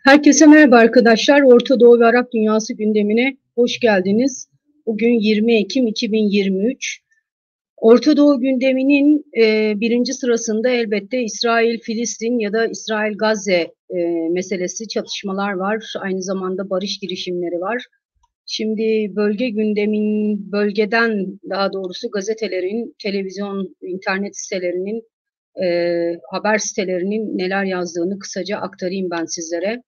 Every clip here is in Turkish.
Herkese merhaba arkadaşlar. Orta Doğu ve Arap Dünyası gündemine hoş geldiniz. Bugün 20 Ekim 2023. Orta Doğu gündeminin birinci sırasında elbette İsrail-Filistin ya da İsrail-Gazze meselesi, çatışmalar var. Aynı zamanda barış girişimleri var. Şimdi bölgeden daha doğrusu gazetelerin, televizyon, internet sitelerinin, haber sitelerinin neler yazdığını kısaca aktarayım ben sizlere.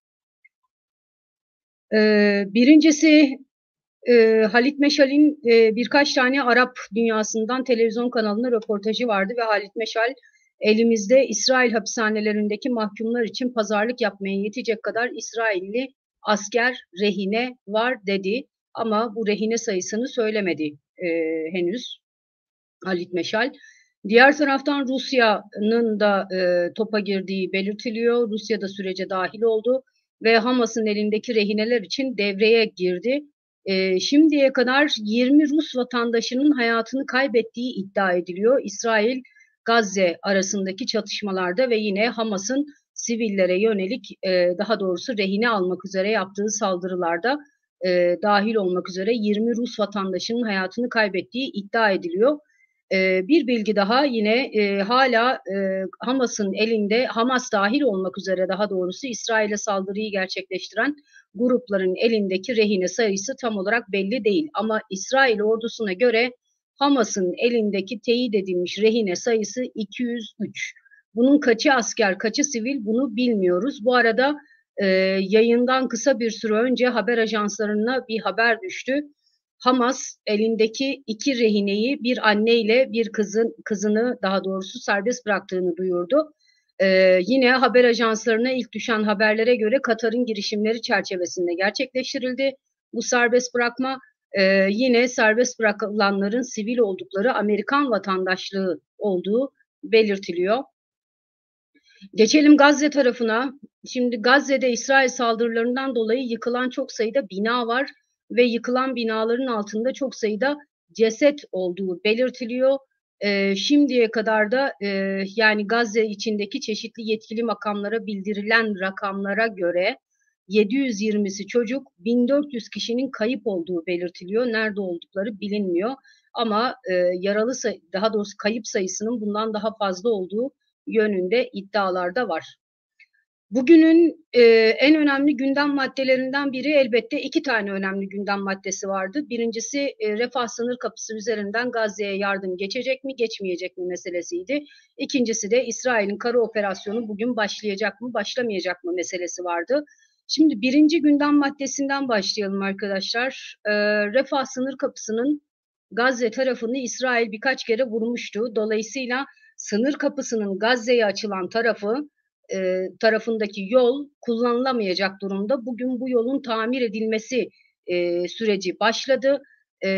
Birincisi Halit Meşal'in birkaç tane Arap dünyasından televizyon kanalına röportajı vardı ve Halit Meşal elimizde İsrail hapishanelerindeki mahkumlar için pazarlık yapmaya yetecek kadar İsrailli asker rehine var dedi. Ama bu rehine sayısını söylemedi henüz Halit Meşal. Diğer taraftan Rusya'nın da topa girdiği belirtiliyor. Rusya da sürece dahil oldu ve Hamas'ın elindeki rehineler için devreye girdi. Şimdiye kadar 20 Rus vatandaşının hayatını kaybettiği iddia ediliyor. İsrail-Gazze arasındaki çatışmalarda ve yine Hamas'ın sivillere yönelik daha doğrusu rehine almak üzere yaptığı saldırılarda dahil olmak üzere 20 Rus vatandaşının hayatını kaybettiği iddia ediliyor. Bir bilgi daha yine hala Hamas'ın elinde, Hamas dahil olmak üzere daha doğrusu İsrail'e saldırıyı gerçekleştiren grupların elindeki rehine sayısı tam olarak belli değil. Ama İsrail ordusuna göre Hamas'ın elindeki teyit edilmiş rehine sayısı 203. Bunun kaçı asker, kaçı sivil bunu bilmiyoruz. Bu arada yayından kısa bir süre önce haber ajanslarına bir haber düştü. Hamas elindeki 2 rehineyi bir anneyle bir kızını daha doğrusu serbest bıraktığını duyurdu. Yine haber ajanslarına ilk düşen haberlere göre Katar'ın girişimleri çerçevesinde gerçekleştirildi. Bu serbest bırakma yine serbest bırakılanların sivil oldukları, Amerikan vatandaşlığı olduğu belirtiliyor. Geçelim Gazze tarafına. Şimdi Gazze'de İsrail saldırılarından dolayı yıkılan çok sayıda bina var ve yıkılan binaların altında çok sayıda ceset olduğu belirtiliyor. Şimdiye kadar da yani Gazze içindeki çeşitli yetkili makamlara bildirilen rakamlara göre 720'si çocuk, 1400 kişinin kayıp olduğu belirtiliyor. Nerede oldukları bilinmiyor. Ama daha doğrusu kayıp sayısının bundan daha fazla olduğu yönünde iddialar da var. Bugünün en önemli gündem maddelerinden biri, elbette 2 tane önemli gündem maddesi vardı. Birincisi Refah sınır kapısı üzerinden Gazze'ye yardım geçecek mi, geçmeyecek mi meselesiydi. İkincisi de İsrail'in kara operasyonu bugün başlayacak mı, başlamayacak mı meselesi vardı. Şimdi birinci gündem maddesinden başlayalım arkadaşlar. Refah sınır kapısının Gazze tarafını İsrail birkaç kere vurmuştu. Dolayısıyla sınır kapısının Gazze'ye açılan tarafındaki yol kullanılamayacak durumda. Bugün bu yolun tamir edilmesi süreci başladı.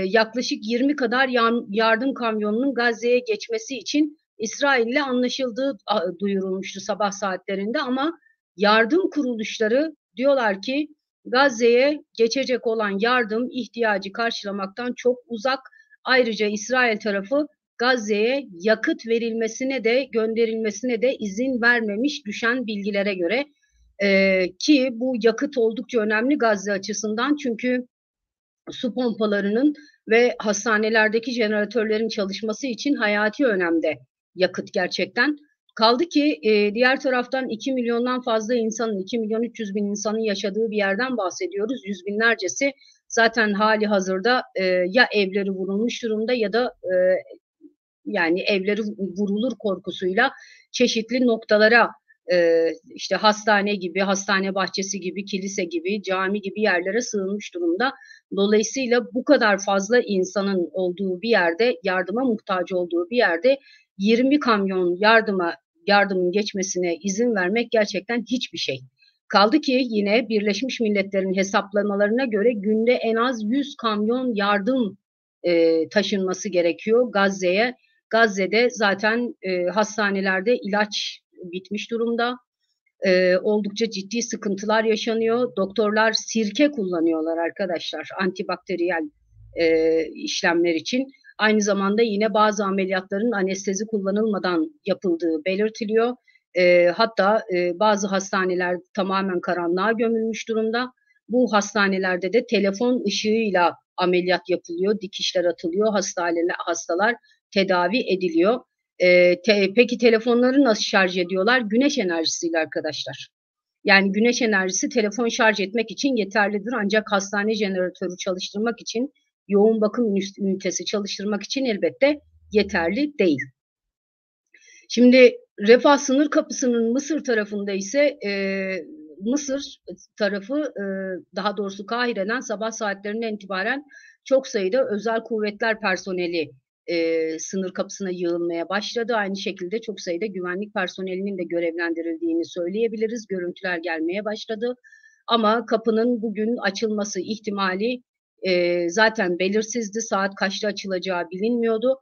Yaklaşık 20 kadar yardım kamyonunun Gazze'ye geçmesi için İsrail'le anlaşıldığı duyurulmuştu sabah saatlerinde ama yardım kuruluşları diyorlar ki Gazze'ye geçecek olan yardım ihtiyacı karşılamaktan çok uzak. Ayrıca İsrail tarafı Gazze'ye yakıt verilmesine de gönderilmesine de izin vermemiş düşen bilgilere göre. Ki bu yakıt oldukça önemli Gazze açısından, çünkü su pompalarının ve hastanelerdeki jeneratörlerin çalışması için hayati önemde yakıt gerçekten. Kaldı ki diğer taraftan 2 milyondan fazla insanın, 2 milyon 300 bin insanın yaşadığı bir yerden bahsediyoruz. Yüz binlercesi zaten hali hazırda ya evleri vurulmuş durumda ya da yani evleri vurulur korkusuyla çeşitli noktalara, işte hastane gibi, hastane bahçesi gibi, kilise gibi, cami gibi yerlere sığınmış durumda. Dolayısıyla bu kadar fazla insanın olduğu bir yerde, yardıma muhtaç olduğu bir yerde 20 kamyon yardımın geçmesine izin vermek gerçekten hiçbir şey. Kaldı ki yine Birleşmiş Milletler'in hesaplamalarına göre günde en az 100 kamyon yardım taşınması gerekiyor Gazze'ye. Gazze'de zaten hastanelerde ilaç bitmiş durumda. Oldukça ciddi sıkıntılar yaşanıyor. Doktorlar sirke kullanıyorlar arkadaşlar, antibakteriyel işlemler için. Aynı zamanda yine bazı ameliyatların anestezi kullanılmadan yapıldığı belirtiliyor. Hatta bazı hastaneler tamamen karanlığa gömülmüş durumda. Bu hastanelerde de telefon ışığıyla ameliyat yapılıyor, dikişler atılıyor, hastalar tedavi ediliyor. Peki telefonları nasıl şarj ediyorlar? Güneş enerjisiyle arkadaşlar. Yani güneş enerjisi telefon şarj etmek için yeterlidir ancak hastane jeneratörü çalıştırmak için, yoğun bakım ünitesi çalıştırmak için elbette yeterli değil. Şimdi Refah sınır kapısının Mısır tarafında ise Mısır tarafı daha doğrusu Kahire'den sabah saatlerinden itibaren çok sayıda özel kuvvetler personeli sınır kapısına yığılmaya başladı. Aynı şekilde çok sayıda güvenlik personelinin de görevlendirildiğini söyleyebiliriz. Görüntüler gelmeye başladı. Ama kapının bugün açılması ihtimali zaten belirsizdi. Saat kaçta açılacağı bilinmiyordu.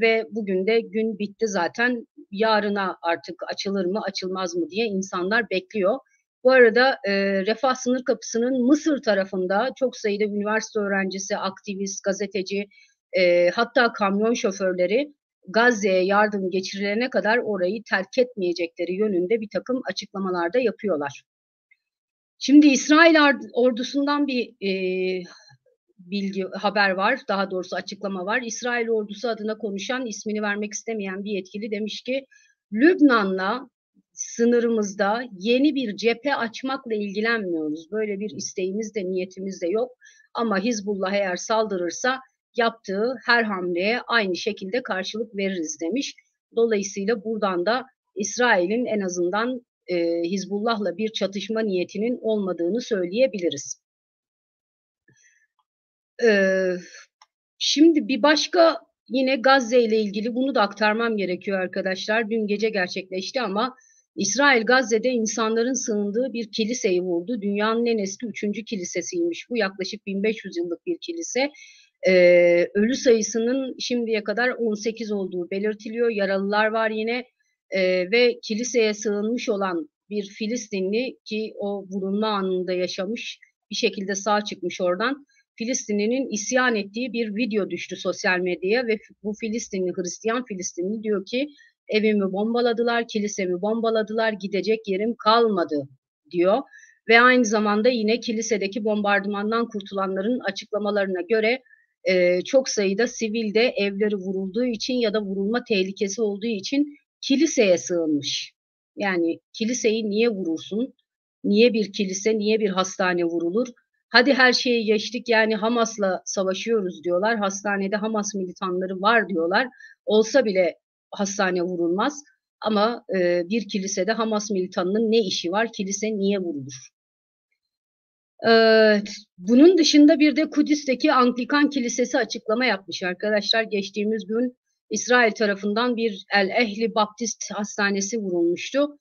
Ve bugün de gün bitti zaten. Yarına artık açılır mı açılmaz mı diye insanlar bekliyor. Bu arada Refah sınır kapısının Mısır tarafında çok sayıda üniversite öğrencisi, aktivist, gazeteci, hatta kamyon şoförleri Gazze'ye yardım geçirilene kadar orayı terk etmeyecekleri yönünde bir takım açıklamalar da yapıyorlar. Şimdi İsrail ordusundan bir haber var, daha doğrusu açıklama var. İsrail ordusu adına konuşan, ismini vermek istemeyen bir yetkili demiş ki, Lübnan'la sınırımızda yeni bir cephe açmakla ilgilenmiyoruz. Böyle bir isteğimiz de niyetimiz de yok. Ama Hizbullah eğer saldırırsa yaptığı her hamleye aynı şekilde karşılık veririz demiş. Dolayısıyla buradan da İsrail'in en azından Hizbullah'la bir çatışma niyetinin olmadığını söyleyebiliriz. Şimdi bir başka yine Gazze ile ilgili bunu da aktarmam gerekiyor arkadaşlar. Dün gece gerçekleşti ama İsrail Gazze'de insanların sığındığı bir kiliseyi vurdu. Dünyanın en eski 3. kilisesiymiş bu. Yaklaşık 1500 yıllık bir kilise. Ölü sayısının şimdiye kadar 18 olduğu belirtiliyor. Yaralılar var yine. Ve kiliseye sığınmış olan bir Filistinli ki o vurulma anında yaşamış, bir şekilde sağ çıkmış oradan. Filistinli'nin isyan ettiği bir video düştü sosyal medyaya ve bu Filistinli, Hristiyan Filistinli diyor ki evimi bombaladılar, kilisemi bombaladılar, gidecek yerim kalmadı diyor. Ve aynı zamanda yine kilisedeki bombardımandan kurtulanların açıklamalarına göre çok sayıda sivil de evleri vurulduğu için ya da vurulma tehlikesi olduğu için kiliseye sığınmış. Yani kiliseyi niye vurursun? Niye bir kilise, niye bir hastane vurulur? Hadi her şeyi geçtik, yani Hamas'la savaşıyoruz diyorlar. Hastanede Hamas militanları var diyorlar. Olsa bile hastane vurulmaz. Ama bir kilisede Hamas militanının ne işi var? Kilise niye vurulur? Bunun dışında bir de Kudüs'teki Anglikan Kilisesi açıklama yapmış arkadaşlar. Geçtiğimiz gün İsrail tarafından bir El Ehli Baptist Hastanesi vurulmuştu.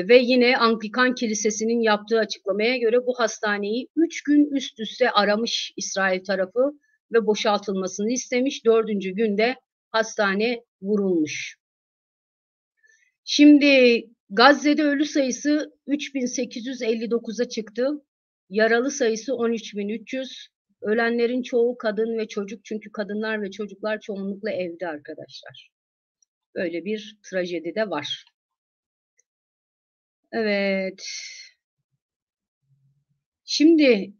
Ve yine Anglikan Kilisesi'nin yaptığı açıklamaya göre bu hastaneyi 3 gün üst üste aramış İsrail tarafı ve boşaltılmasını istemiş. 4. günde hastane vurulmuş. Şimdi Gazze'de ölü sayısı 3859'a çıktı. Yaralı sayısı 13.300. Ölenlerin çoğu kadın ve çocuk, çünkü kadınlar ve çocuklar çoğunlukla evde arkadaşlar. Böyle bir trajedi de var. Evet. Şimdi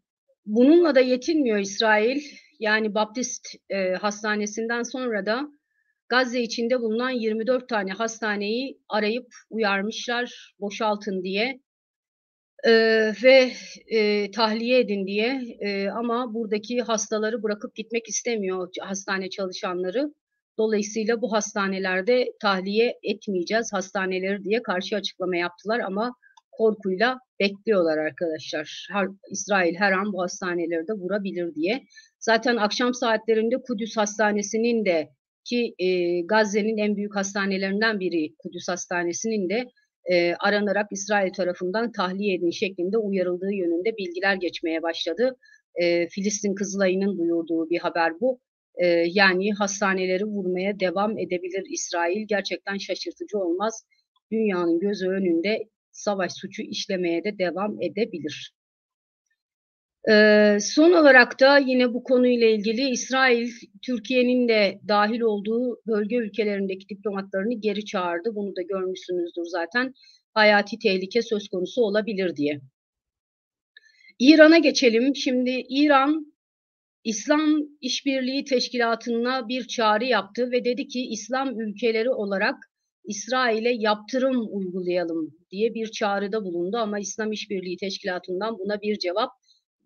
bununla da yetinmiyor İsrail. Yani Baptist hastanesinden sonra da Gazze içinde bulunan 24 tane hastaneyi arayıp uyarmışlar boşaltın diye ve tahliye edin diye. Ama buradaki hastaları bırakıp gitmek istemiyor hastane çalışanları. Dolayısıyla bu hastanelerde tahliye etmeyeceğiz hastaneleri diye karşı açıklama yaptılar ama korkuyla bekliyorlar arkadaşlar. İsrail her an bu hastaneleri de vurabilir diye. Zaten akşam saatlerinde Kudüs Hastanesi'nin de ki Gazze'nin en büyük hastanelerinden biri Kudüs Hastanesi'nin de aranarak İsrail tarafından tahliye edin şeklinde uyarıldığı yönünde bilgiler geçmeye başladı. Filistin Kızılay'ın duyurduğu bir haber bu. Yani hastaneleri vurmaya devam edebilir İsrail. Gerçekten şaşırtıcı olmaz. Dünyanın gözü önünde savaş suçu işlemeye de devam edebilir. Son olarak da yine bu konuyla ilgili İsrail, Türkiye'nin de dahil olduğu bölge ülkelerindeki diplomatlarını geri çağırdı. Bunu da görmüşsünüzdür zaten. Hayati tehlike söz konusu olabilir diye. İran'a geçelim. Şimdi İran, İslam İşbirliği Teşkilatı'na bir çağrı yaptı ve dedi ki İslam ülkeleri olarak İsrail'e yaptırım uygulayalım diye bir çağrıda bulundu ama İslam İşbirliği Teşkilatı'ndan buna bir cevap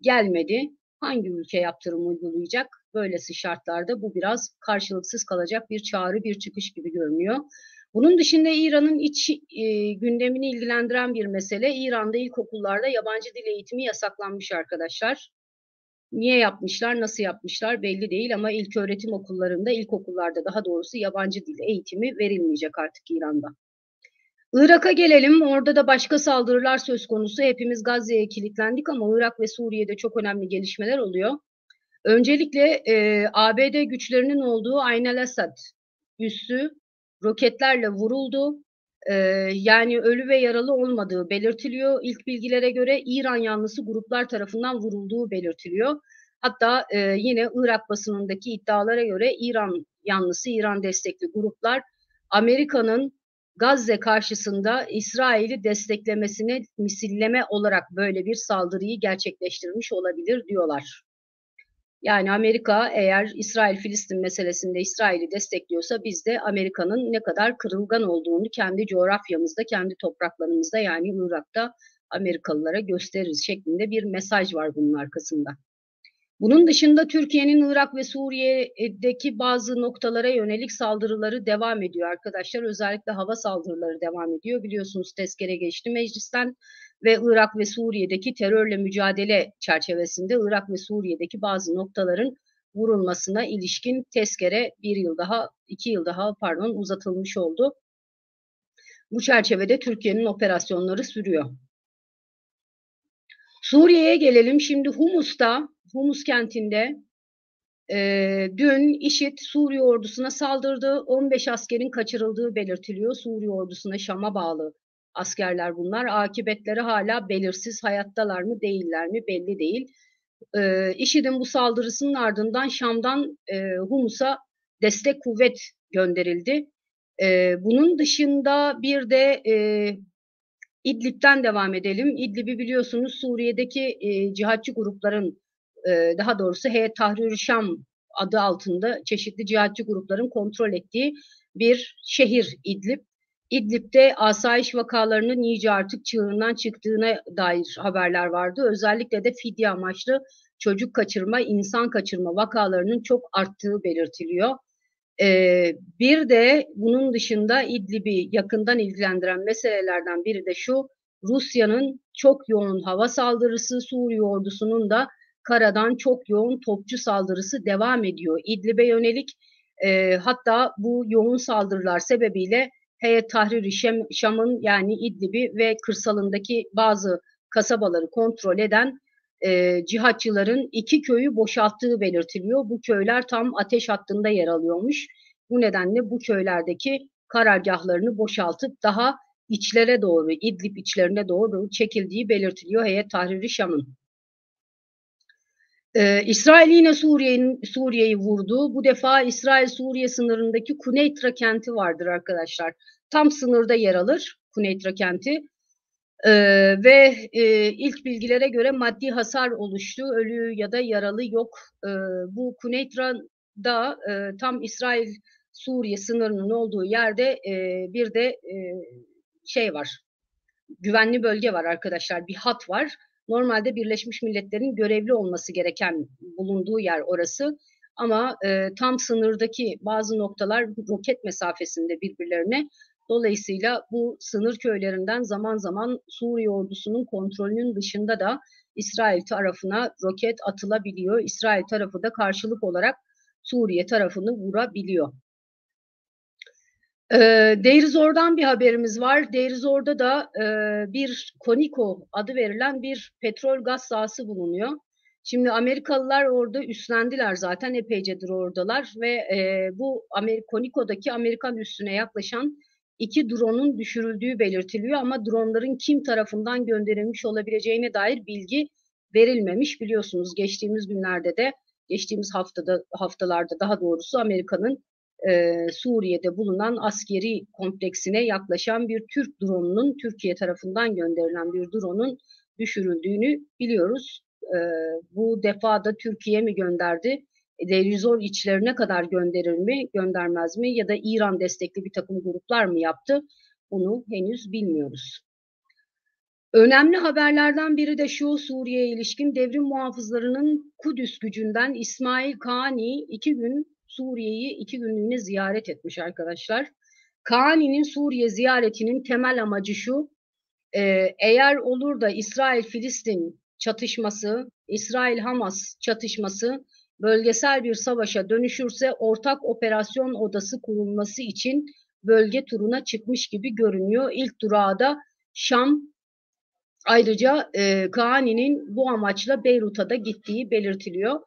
gelmedi. Hangi ülke yaptırım uygulayacak? Böylesi şartlarda bu biraz karşılıksız kalacak bir çağrı, bir çıkış gibi görünüyor. Bunun dışında İran'ın iç gündemini ilgilendiren bir mesele. İran'da ilkokullarda yabancı dil eğitimi yasaklanmış arkadaşlar. Niye yapmışlar, nasıl yapmışlar belli değil ama ilköğretim okullarında, ilkokullarda daha doğrusu yabancı dil eğitimi verilmeyecek artık İran'da. Irak'a gelelim. Orada da başka saldırılar söz konusu. Hepimiz Gazze'ye kilitlendik ama Irak ve Suriye'de çok önemli gelişmeler oluyor. Öncelikle ABD güçlerinin olduğu Ayn el-Asad üssü roketlerle vuruldu. Yani ölü ve yaralı olmadığı belirtiliyor. İlk bilgilere göre İran yanlısı gruplar tarafından vurulduğu belirtiliyor. Hatta yine Irak basınındaki iddialara göre İran yanlısı, İran destekli gruplar Amerika'nın Gazze karşısında İsrail'i desteklemesine misilleme olarak böyle bir saldırıyı gerçekleştirmiş olabilir diyorlar. Yani Amerika eğer İsrail-Filistin meselesinde İsrail'i destekliyorsa biz de Amerika'nın ne kadar kırılgan olduğunu kendi coğrafyamızda, kendi topraklarımızda yani Irak'ta Amerikalılara gösteririz şeklinde bir mesaj var bunun arkasında. Bunun dışında Türkiye'nin Irak ve Suriye'deki bazı noktalara yönelik saldırıları devam ediyor arkadaşlar. Özellikle hava saldırıları devam ediyor. Biliyorsunuz tezkere geçti meclisten ve Irak ve Suriye'deki terörle mücadele çerçevesinde Irak ve Suriye'deki bazı noktaların vurulmasına ilişkin tezkere bir yıl daha, 2 yıl daha uzatılmış oldu. Bu çerçevede Türkiye'nin operasyonları sürüyor. Suriye'ye gelelim. Şimdi Humus kentinde dün IŞİD Suriye ordusuna saldırdı. 15 askerin kaçırıldığı belirtiliyor. Suriye ordusuna Şam'a bağlı askerler bunlar. Akıbetleri hala belirsiz. Hayattalar mı değiller mi belli değil. IŞİD'in bu saldırısının ardından Şam'dan Humus'a destek kuvvet gönderildi. Bunun dışında bir de İdlib'den devam edelim. İdlib'i biliyorsunuz Suriye'deki cihatçı grupların daha doğrusu Heyet Tahrir Şam adı altında çeşitli cihatçı grupların kontrol ettiği bir şehir İdlib. İdlib'de asayiş vakalarının iyice artık çığırından çıktığına dair haberler vardı. Özellikle de fidye amaçlı çocuk kaçırma, insan kaçırma vakalarının çok arttığı belirtiliyor. Bir de bunun dışında İdlib'i yakından ilgilendiren meselelerden biri de şu, Rusya'nın çok yoğun hava saldırısı, Suriye ordusunun da karadan çok yoğun topçu saldırısı devam ediyor İdlib'e yönelik. Hatta bu yoğun saldırılar sebebiyle Heyet Tahrir Şam'ın yani İdlib'i ve kırsalındaki bazı kasabaları kontrol eden cihatçıların 2 köyü boşalttığı belirtiliyor. Bu köyler tam ateş hattında yer alıyormuş. Bu nedenle bu köylerdeki karargahlarını boşaltıp daha içlere doğru, İdlib içlerine doğru çekildiği belirtiliyor Heyet Tahrir Şam'ın. İsrail yine Suriye'yi vurdu. Bu defa İsrail-Suriye sınırındaki Kuneytra kenti vardır arkadaşlar. Tam sınırda yer alır Kuneytra kenti. Ve ilk bilgilere göre maddi hasar oluştu. Ölü ya da yaralı yok. Bu Kuneytra'da tam İsrail-Suriye sınırının olduğu yerde bir de şey var. Güvenli bölge var arkadaşlar. Bir hat var. Normalde Birleşmiş Milletler'in görevli olması gereken bulunduğu yer orası. Ama tam sınırdaki bazı noktalar roket mesafesinde birbirlerine. Dolayısıyla bu sınır köylerinden zaman zaman Suriye ordusunun kontrolünün dışında da İsrail tarafına roket atılabiliyor. İsrail tarafı da karşılık olarak Suriye tarafını vurabiliyor. Deir Zor'dan bir haberimiz var. Deir Zor'da da bir Conoco adı verilen bir petrol gaz sahası bulunuyor. Şimdi Amerikalılar orada üstlendiler zaten epeycedir oradalar ve bu Conoco'daki Amerikan üssüne yaklaşan 2 drone'un düşürüldüğü belirtiliyor ama dronların kim tarafından gönderilmiş olabileceğine dair bilgi verilmemiş. Biliyorsunuz geçtiğimiz haftalarda daha doğrusu Amerika'nın Suriye'de bulunan askeri kompleksine yaklaşan bir Türk drone'unun, Türkiye tarafından gönderilen bir drone'un düşürüldüğünü biliyoruz. Bu defa da Türkiye mi gönderdi? Deir içlerine kadar gönderir mi, göndermez mi? Ya da İran destekli bir takım gruplar mı yaptı? Bunu henüz bilmiyoruz. Önemli haberlerden biri de şu: Suriye'ye ilişkin devrim muhafızlarının Kudüs gücünden İsmail Kani 2 gün Suriye'yi 2 günlüğüne ziyaret etmiş arkadaşlar. Kani'nin Suriye ziyaretinin temel amacı şu: eğer olur da İsrail-Filistin çatışması, İsrail-Hamas çatışması bölgesel bir savaşa dönüşürse ortak operasyon odası kurulması için bölge turuna çıkmış gibi görünüyor. İlk durağı da Şam. Ayrıca Kani'nin bu amaçla Beyrut'a da gittiği belirtiliyor.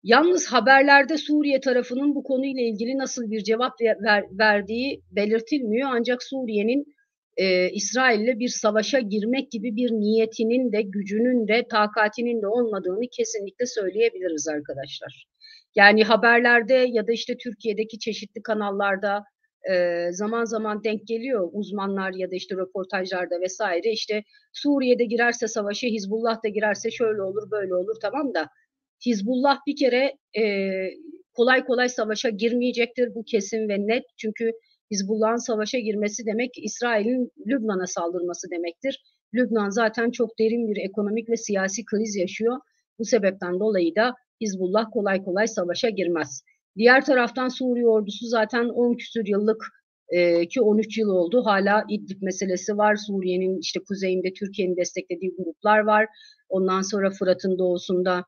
Yalnız haberlerde Suriye tarafının bu konuyla ilgili nasıl bir cevap verdiği belirtilmiyor. Ancak Suriye'nin İsrail'le bir savaşa girmek gibi bir niyetinin de, gücünün de, takatinin de olmadığını kesinlikle söyleyebiliriz arkadaşlar. Yani haberlerde ya da işte Türkiye'deki çeşitli kanallarda zaman zaman denk geliyor uzmanlar ya da işte röportajlarda vesaire, işte Suriye'de girerse savaşa, Hizbullah da girerse şöyle olur böyle olur, tamam da Hizbullah bir kere kolay kolay savaşa girmeyecektir, bu kesin ve net. Çünkü Hizbullah'ın savaşa girmesi demek İsrail'in Lübnan'a saldırması demektir. Lübnan zaten çok derin bir ekonomik ve siyasi kriz yaşıyor. Bu sebepten dolayı da Hizbullah kolay kolay savaşa girmez. Diğer taraftan Suriye ordusu zaten 10 küsür yıllık ki 13 yıl oldu. Hala İdlib meselesi var. Suriye'nin işte kuzeyinde Türkiye'nin desteklediği gruplar var. Ondan sonra Fırat'ın doğusunda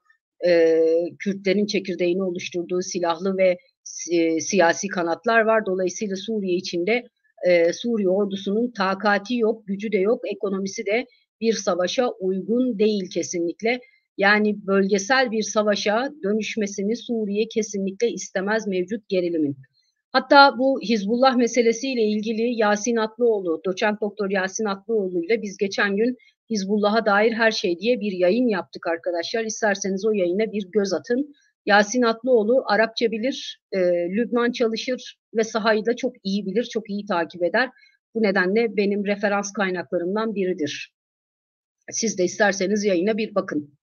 Kürtlerin çekirdeğini oluşturduğu silahlı ve siyasi kanatlar var. Dolayısıyla Suriye içinde Suriye ordusunun takati yok, gücü de yok, ekonomisi de bir savaşa uygun değil kesinlikle. Yani bölgesel bir savaşa dönüşmesini Suriye kesinlikle istemez mevcut gerilimin. Hatta bu Hizbullah meselesiyle ilgili Yasin Atlıoğlu, doçent doktor Yasin Atlıoğlu ile biz geçen gün Hizbullah'a dair her şey diye bir yayın yaptık arkadaşlar. İsterseniz o yayına bir göz atın. Yasin Atlıoğlu Arapça bilir, Lübnan çalışır ve sahayı da çok iyi bilir, çok iyi takip eder. Bu nedenle benim referans kaynaklarımdan biridir. Siz de isterseniz yayına bir bakın.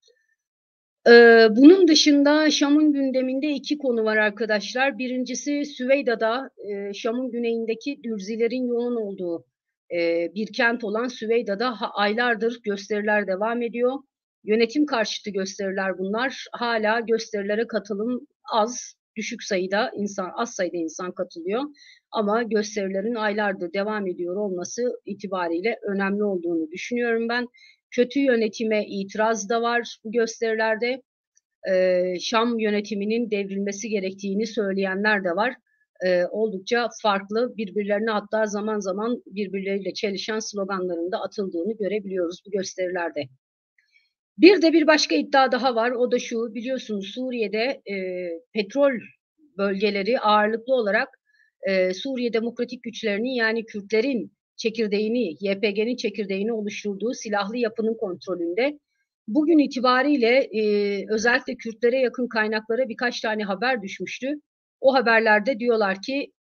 Bunun dışında Şam'ın gündeminde 2 konu var arkadaşlar. Birincisi Süveyda'da, Şam'ın güneyindeki Dürzilerin yoğun olduğu bir kent olan Süveyda'da aylardır gösteriler devam ediyor. Yönetim karşıtı gösteriler bunlar. Hala gösterilere katılım az, düşük sayıda insan, az sayıda insan katılıyor. Ama gösterilerin aylardır devam ediyor olması itibariyle önemli olduğunu düşünüyorum ben. Kötü yönetime itiraz da var bu gösterilerde. Şam yönetiminin devrilmesi gerektiğini söyleyenler de var. Oldukça farklı, birbirlerine hatta zaman zaman birbirleriyle çelişen sloganların da atıldığını görebiliyoruz bu gösterilerde. Bir başka iddia daha var. O da şu: biliyorsunuz Suriye'de petrol bölgeleri ağırlıklı olarak Suriye Demokratik Güçlerinin, yani Kürtlerin çekirdeğini, YPG'nin çekirdeğini oluşturduğu silahlı yapının kontrolünde. Bugün itibariyle özellikle Kürtlere yakın kaynaklara birkaç tane haber düşmüştü. O haberlerde diyorlar ki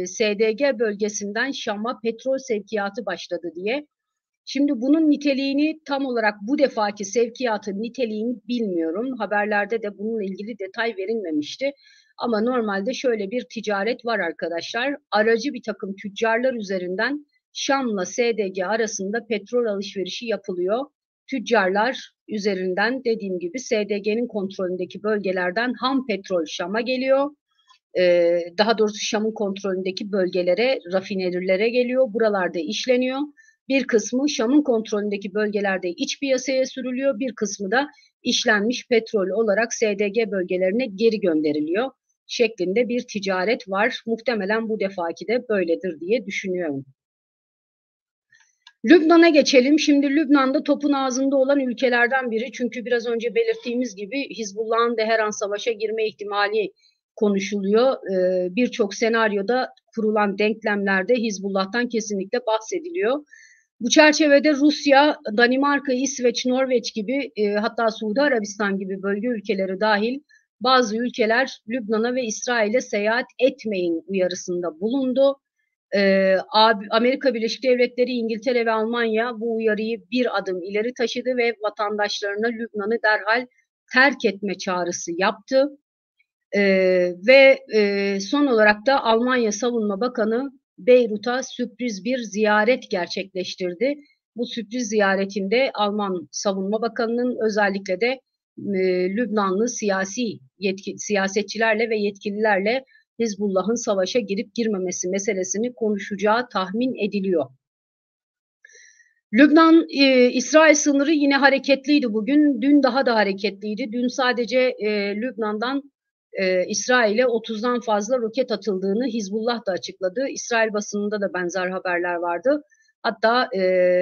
SDG bölgesinden Şam'a petrol sevkiyatı başladı diye. Şimdi bunun niteliğini, tam olarak bu defaki sevkiyatın niteliğini bilmiyorum. Haberlerde de bununla ilgili detay verilmemişti. Ama normalde şöyle bir ticaret var arkadaşlar. Aracı bir takım tüccarlar üzerinden Şam'la SDG arasında petrol alışverişi yapılıyor. Tüccarlar üzerinden, dediğim gibi, SDG'nin kontrolündeki bölgelerden ham petrol Şam'a geliyor. Daha doğrusu Şam'ın kontrolündeki bölgelere, rafinerilere geliyor. Buralarda işleniyor. Bir kısmı Şam'ın kontrolündeki bölgelerde iç piyasaya sürülüyor. Bir kısmı da işlenmiş petrol olarak SDG bölgelerine geri gönderiliyor şeklinde bir ticaret var. Muhtemelen bu defaki de böyledir diye düşünüyorum. Lübnan'a geçelim. Şimdi Lübnan'da topun ağzında olan ülkelerden biri. Çünkü biraz önce belirttiğimiz gibi Hizbullah'ın da her an savaşa girme ihtimali konuşuluyor. Birçok senaryoda kurulan denklemlerde Hizbullah'tan kesinlikle bahsediliyor. Bu çerçevede Rusya, Danimarka, İsveç, Norveç gibi hatta Suudi Arabistan gibi bölge ülkeleri dahil bazı ülkeler Lübnan'a ve İsrail'e seyahat etmeyin uyarısında bulundu. Amerika Birleşik Devletleri, İngiltere ve Almanya bu uyarıyı bir adım ileri taşıdı ve vatandaşlarına Lübnan'ı derhal terk etme çağrısı yaptı. Ve son olarak da Almanya Savunma Bakanı Beyrut'a sürpriz bir ziyaret gerçekleştirdi. Bu sürpriz ziyaretinde Alman Savunma Bakanı'nın özellikle de Lübnanlı siyasetçilerle ve yetkililerle Hizbullah'ın savaşa girip girmemesi meselesini konuşacağı tahmin ediliyor. Lübnan-İsrail sınırı yine hareketliydi bugün. Dün daha da hareketliydi. Dün sadece Lübnan'dan İsrail'e 30'dan fazla roket atıldığını Hizbullah da açıkladı. İsrail basınında da benzer haberler vardı. Hatta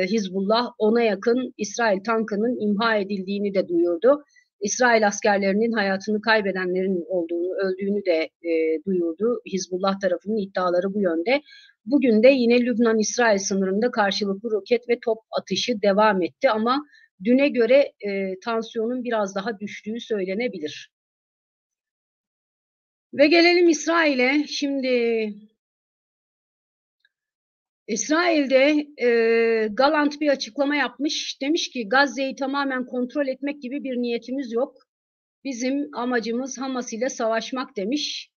Hizbullah 10'a yakın İsrail tankının imha edildiğini de duyurdu. İsrail askerlerinin hayatını kaybedenlerin öldüğünü de duyurdu. Hizbullah tarafının iddiaları bu yönde. Bugün de yine Lübnan-İsrail sınırında karşılıklı roket ve top atışı devam etti ama düne göre tansiyonun biraz daha düştüğü söylenebilir. Ve gelelim İsrail'e. Şimdi İsrail'de Galant bir açıklama yapmış. Demiş ki Gazze'yi tamamen kontrol etmek gibi bir niyetimiz yok. Bizim amacımız Hamas ile savaşmak demiş.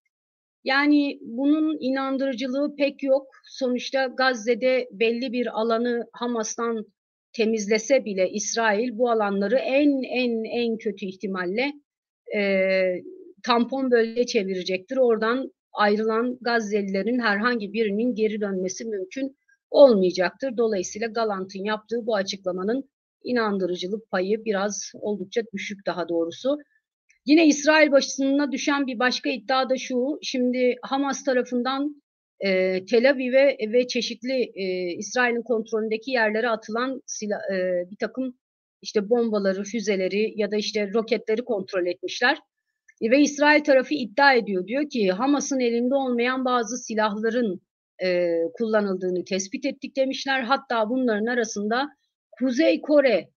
Yani bunun inandırıcılığı pek yok. Sonuçta Gazze'de belli bir alanı Hamas'tan temizlese bile İsrail bu alanları en kötü ihtimalle tampon bölge çevirecektir. Oradan ayrılan Gazze'lilerin herhangi birinin geri dönmesi mümkün olmayacaktır. Dolayısıyla Galant'ın yaptığı bu açıklamanın inandırıcılık payı biraz oldukça düşük daha doğrusu. Yine İsrail basınına düşen bir başka iddia da şu, şimdi Hamas tarafından Tel Aviv'e ve çeşitli İsrail'in kontrolündeki yerlere atılan bir takım işte bombaları, füzeleri ya da işte roketleri kontrol etmişler. Ve İsrail tarafı iddia ediyor, diyor ki Hamas'ın elinde olmayan bazı silahların kullanıldığını tespit ettik demişler. Hatta bunların arasında Kuzey Kore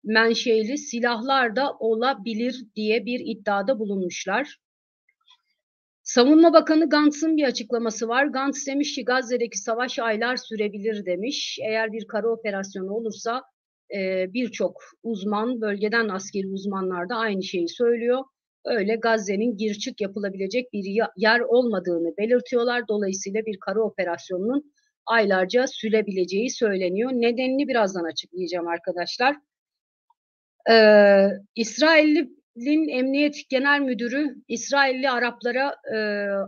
menşeli silahlar da olabilir diye bir iddiada bulunmuşlar. Savunma Bakanı Gantz'ın bir açıklaması var. Gantz demiş ki Gazze'deki savaş aylar sürebilir demiş. Eğer bir kara operasyonu olursa birçok uzman, bölgeden askeri uzmanlar da aynı şeyi söylüyor. Öyle Gazze'nin gir çık yapılabilecek bir yer olmadığını belirtiyorlar. Dolayısıyla bir kara operasyonunun aylarca sürebileceği söyleniyor. Nedenini birazdan açıklayacağım arkadaşlar. İsrail'in Emniyet Genel Müdürü İsrailli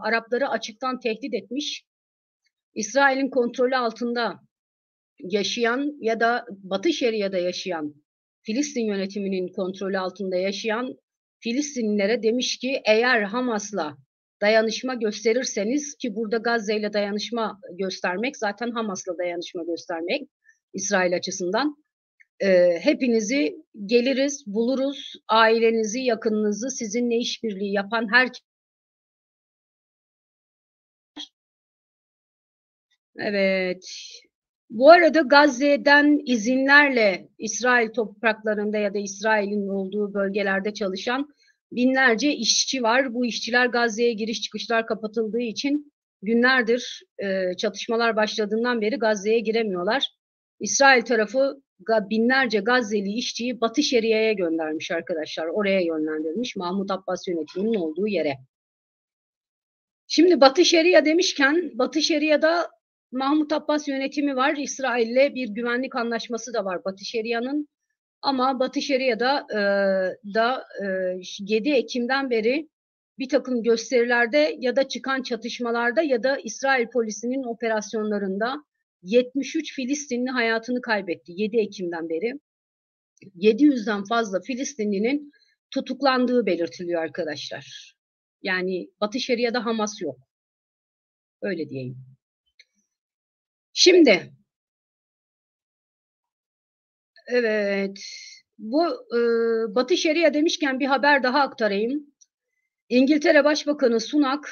Arapları açıktan tehdit etmiş. İsrail'in kontrolü altında yaşayan ya da Batı Şeria'da yaşayan, Filistin yönetiminin kontrolü altında yaşayan Filistinlilere demiş ki eğer Hamas'la dayanışma gösterirseniz, ki burada Gazze ile dayanışma göstermek zaten Hamas'la dayanışma göstermek İsrail açısından, hepinizi geliriz, buluruz, ailenizi, yakınınızı, sizinle işbirliği yapan herkes. Evet. Bu arada Gazze'den izinlerle İsrail topraklarında ya da İsrail'in olduğu bölgelerde çalışan binlerce işçi var. Bu işçiler Gazze'ye giriş çıkışlar kapatıldığı için günlerdir çatışmalar başladığından beri Gazze'ye giremiyorlar. İsrail tarafı binlerce Gazze'li işçiyi Batı Şeria'ya göndermiş arkadaşlar. Oraya yönlendirmiş, Mahmut Abbas yönetiminin olduğu yere. Şimdi Batı Şeria demişken, Batı Şeria'da Mahmut Abbas yönetimi var. İsrail'le bir güvenlik anlaşması da var Batı Şeria'nın. Ama Batı Şeria'da 7 Ekim'den beri bir takım gösterilerde ya da çıkan çatışmalarda ya da İsrail polisinin operasyonlarında 73 Filistinli hayatını kaybetti 7 Ekim'den beri. 700'den fazla Filistinlinin tutuklandığı belirtiliyor arkadaşlar. Yani Batı Şeria'da Hamas yok. Öyle diyeyim. Şimdi evet, bu Batı Şeria demişken bir haber daha aktarayım. İngiltere Başbakanı Sunak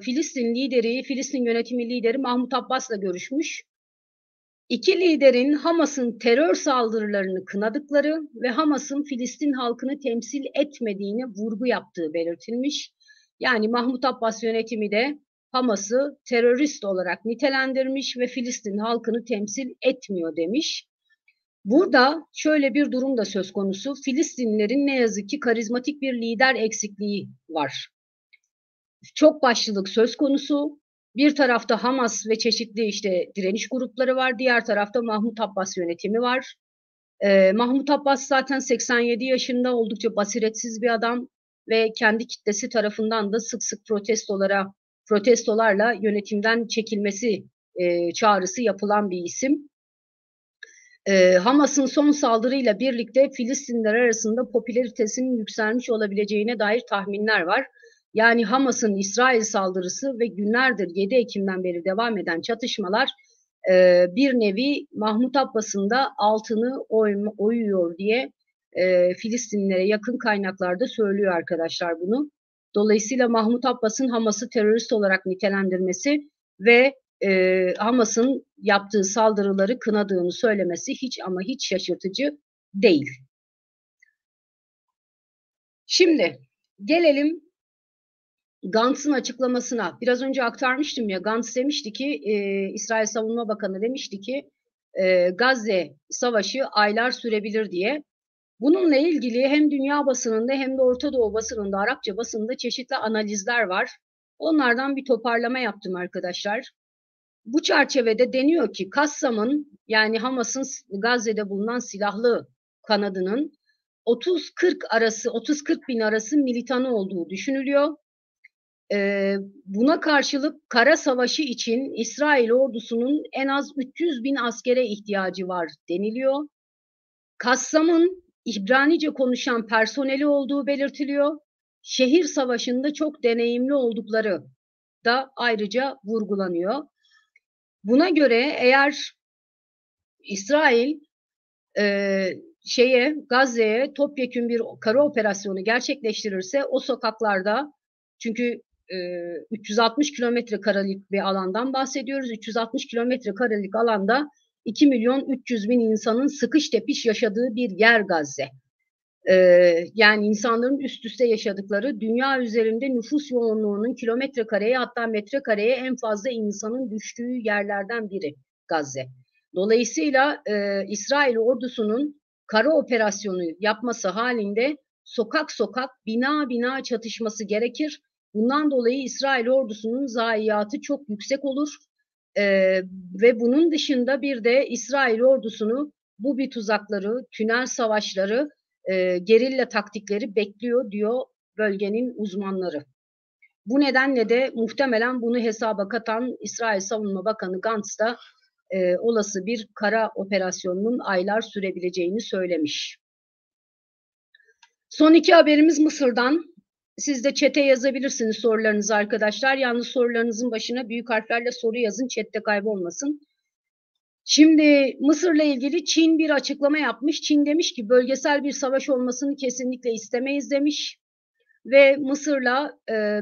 Filistin yönetimi lideri Mahmut Abbas'la görüşmüş. İki liderin Hamas'ın terör saldırılarını kınadıkları ve Hamas'ın Filistin halkını temsil etmediğine vurgu yaptığı belirtilmiş. Yani Mahmut Abbas yönetimi de Hamas'ı terörist olarak nitelendirmiş ve Filistin halkını temsil etmiyor demiş. Burada şöyle bir durum da söz konusu. Filistinlilerin ne yazık ki karizmatik bir lider eksikliği var. Çok başlılık söz konusu. Bir tarafta Hamas ve çeşitli işte direniş grupları var. Diğer tarafta Mahmut Abbas yönetimi var. Mahmut Abbas zaten 87 yaşında, oldukça basiretsiz bir adam ve kendi kitlesi tarafından da sık sık protestolarla yönetimden çekilmesi çağrısı yapılan bir isim. Hamas'ın son saldırıyla birlikte Filistinliler arasında popülaritesinin yükselmiş olabileceğine dair tahminler var. Yani Hamas'ın İsrail saldırısı ve günlerdir 7 Ekim'den beri devam eden çatışmalar bir nevi Mahmut Abbas'ın da altını oyuyor diye Filistinlilere yakın kaynaklarda söylüyor arkadaşlar bunu. Dolayısıyla Mahmut Abbas'ın Hamas'ı terörist olarak nitelendirmesi ve Hamas'ın yaptığı saldırıları kınadığını söylemesi hiç ama hiç şaşırtıcı değil. Şimdi gelelim Gantz'ın açıklamasına. Biraz önce aktarmıştım ya, Gantz demişti ki, İsrail Savunma Bakanı demişti ki Gazze savaşı aylar sürebilir diye. Bununla ilgili hem dünya basınında hem de Orta Doğu basınında, Arapça basınında çeşitli analizler var. Onlardan bir toparlama yaptım arkadaşlar. Bu çerçevede deniyor ki Kassam'ın, yani Hamas'ın Gazze'de bulunan silahlı kanadının 30-40 bin arası militanı olduğu düşünülüyor. Buna karşılık kara savaşı için İsrail ordusunun en az 300 bin askere ihtiyacı var deniliyor. Kassam'ın İbranice konuşan personeli olduğu belirtiliyor. Şehir savaşında çok deneyimli oldukları da ayrıca vurgulanıyor. Buna göre eğer İsrail Gazze'ye topyekün bir kara operasyonu gerçekleştirirse, o sokaklarda, çünkü 360 kilometre karelik bir alandan bahsediyoruz. 360 kilometre karelik alanda 2 milyon 300 bin insanın sıkış tepiş yaşadığı bir yer Gazze. Yani insanların üst üste yaşadıkları, dünya üzerinde nüfus yoğunluğunun kilometre kareye, hatta metrekareye en fazla insanın düştüğü yerlerden biri Gazze. Dolayısıyla İsrail ordusunun kara operasyonu yapması halinde sokak sokak, bina bina çatışması gerekir. Bundan dolayı İsrail ordusunun zayiatı çok yüksek olur. Ve bunun dışında bir de İsrail ordusunu bu bir tuzakları, tünel savaşları, gerilla taktikleri bekliyor diyor bölgenin uzmanları. Bu nedenle de muhtemelen bunu hesaba katan İsrail Savunma Bakanı Gantz da olası bir kara operasyonunun aylar sürebileceğini söylemiş. Son iki haberimiz Mısır'dan. Siz de chat'e yazabilirsiniz sorularınızı arkadaşlar. Yalnız sorularınızın başına büyük harflerle soru yazın, chat'te kaybolmasın. Şimdi Mısır'la ilgili Çin bir açıklama yapmış. Çin demiş ki bölgesel bir savaş olmasını kesinlikle istemeyiz demiş. Ve Mısır'la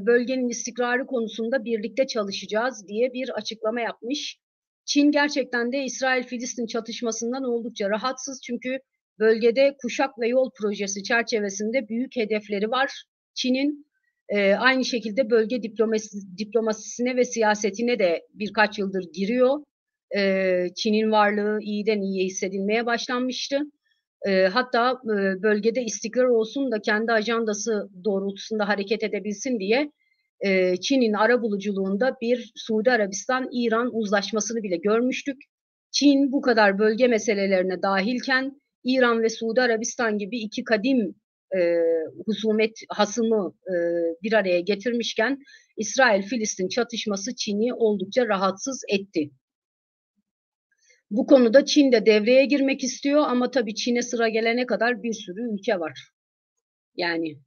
bölgenin istikrarı konusunda birlikte çalışacağız diye bir açıklama yapmış. Çin gerçekten de İsrail-Filistin çatışmasından oldukça rahatsız, çünkü bölgede kuşak ve yol projesi çerçevesinde büyük hedefleri var Çin'in. Aynı şekilde bölge diplomasisine ve siyasetine de birkaç yıldır giriyor. Çin'in varlığı iyiden iyiye hissedilmeye başlanmıştı. Hatta bölgede istikrar olsun da kendi ajandası doğrultusunda hareket edebilsin diye Çin'in arabuluculuğunda bir Suudi Arabistan-İran uzlaşmasını bile görmüştük. Çin bu kadar bölge meselelerine dahilken İran ve Suudi Arabistan gibi iki kadim hasımı bir araya getirmişken İsrail-Filistin çatışması Çin'i oldukça rahatsız etti. Bu konuda Çin de devreye girmek istiyor ama tabii Çin'e sıra gelene kadar bir sürü ülke var. Yani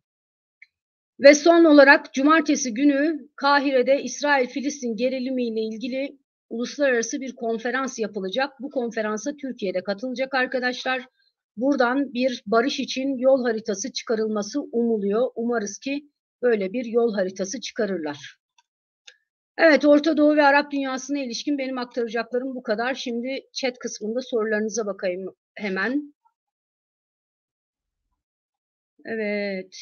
ve son olarak cumartesi günü Kahire'de İsrail-Filistin gerilimiyle ilgili uluslararası bir konferans yapılacak. Bu konferansa Türkiye'de katılacak arkadaşlar. Buradan bir barış için yol haritası çıkarılması umuluyor. Umarız ki böyle bir yol haritası çıkarırlar. Evet, Orta Doğu ve Arap dünyasına ilişkin benim aktaracaklarım bu kadar. Şimdi chat kısmında sorularınıza bakayım hemen. Evet.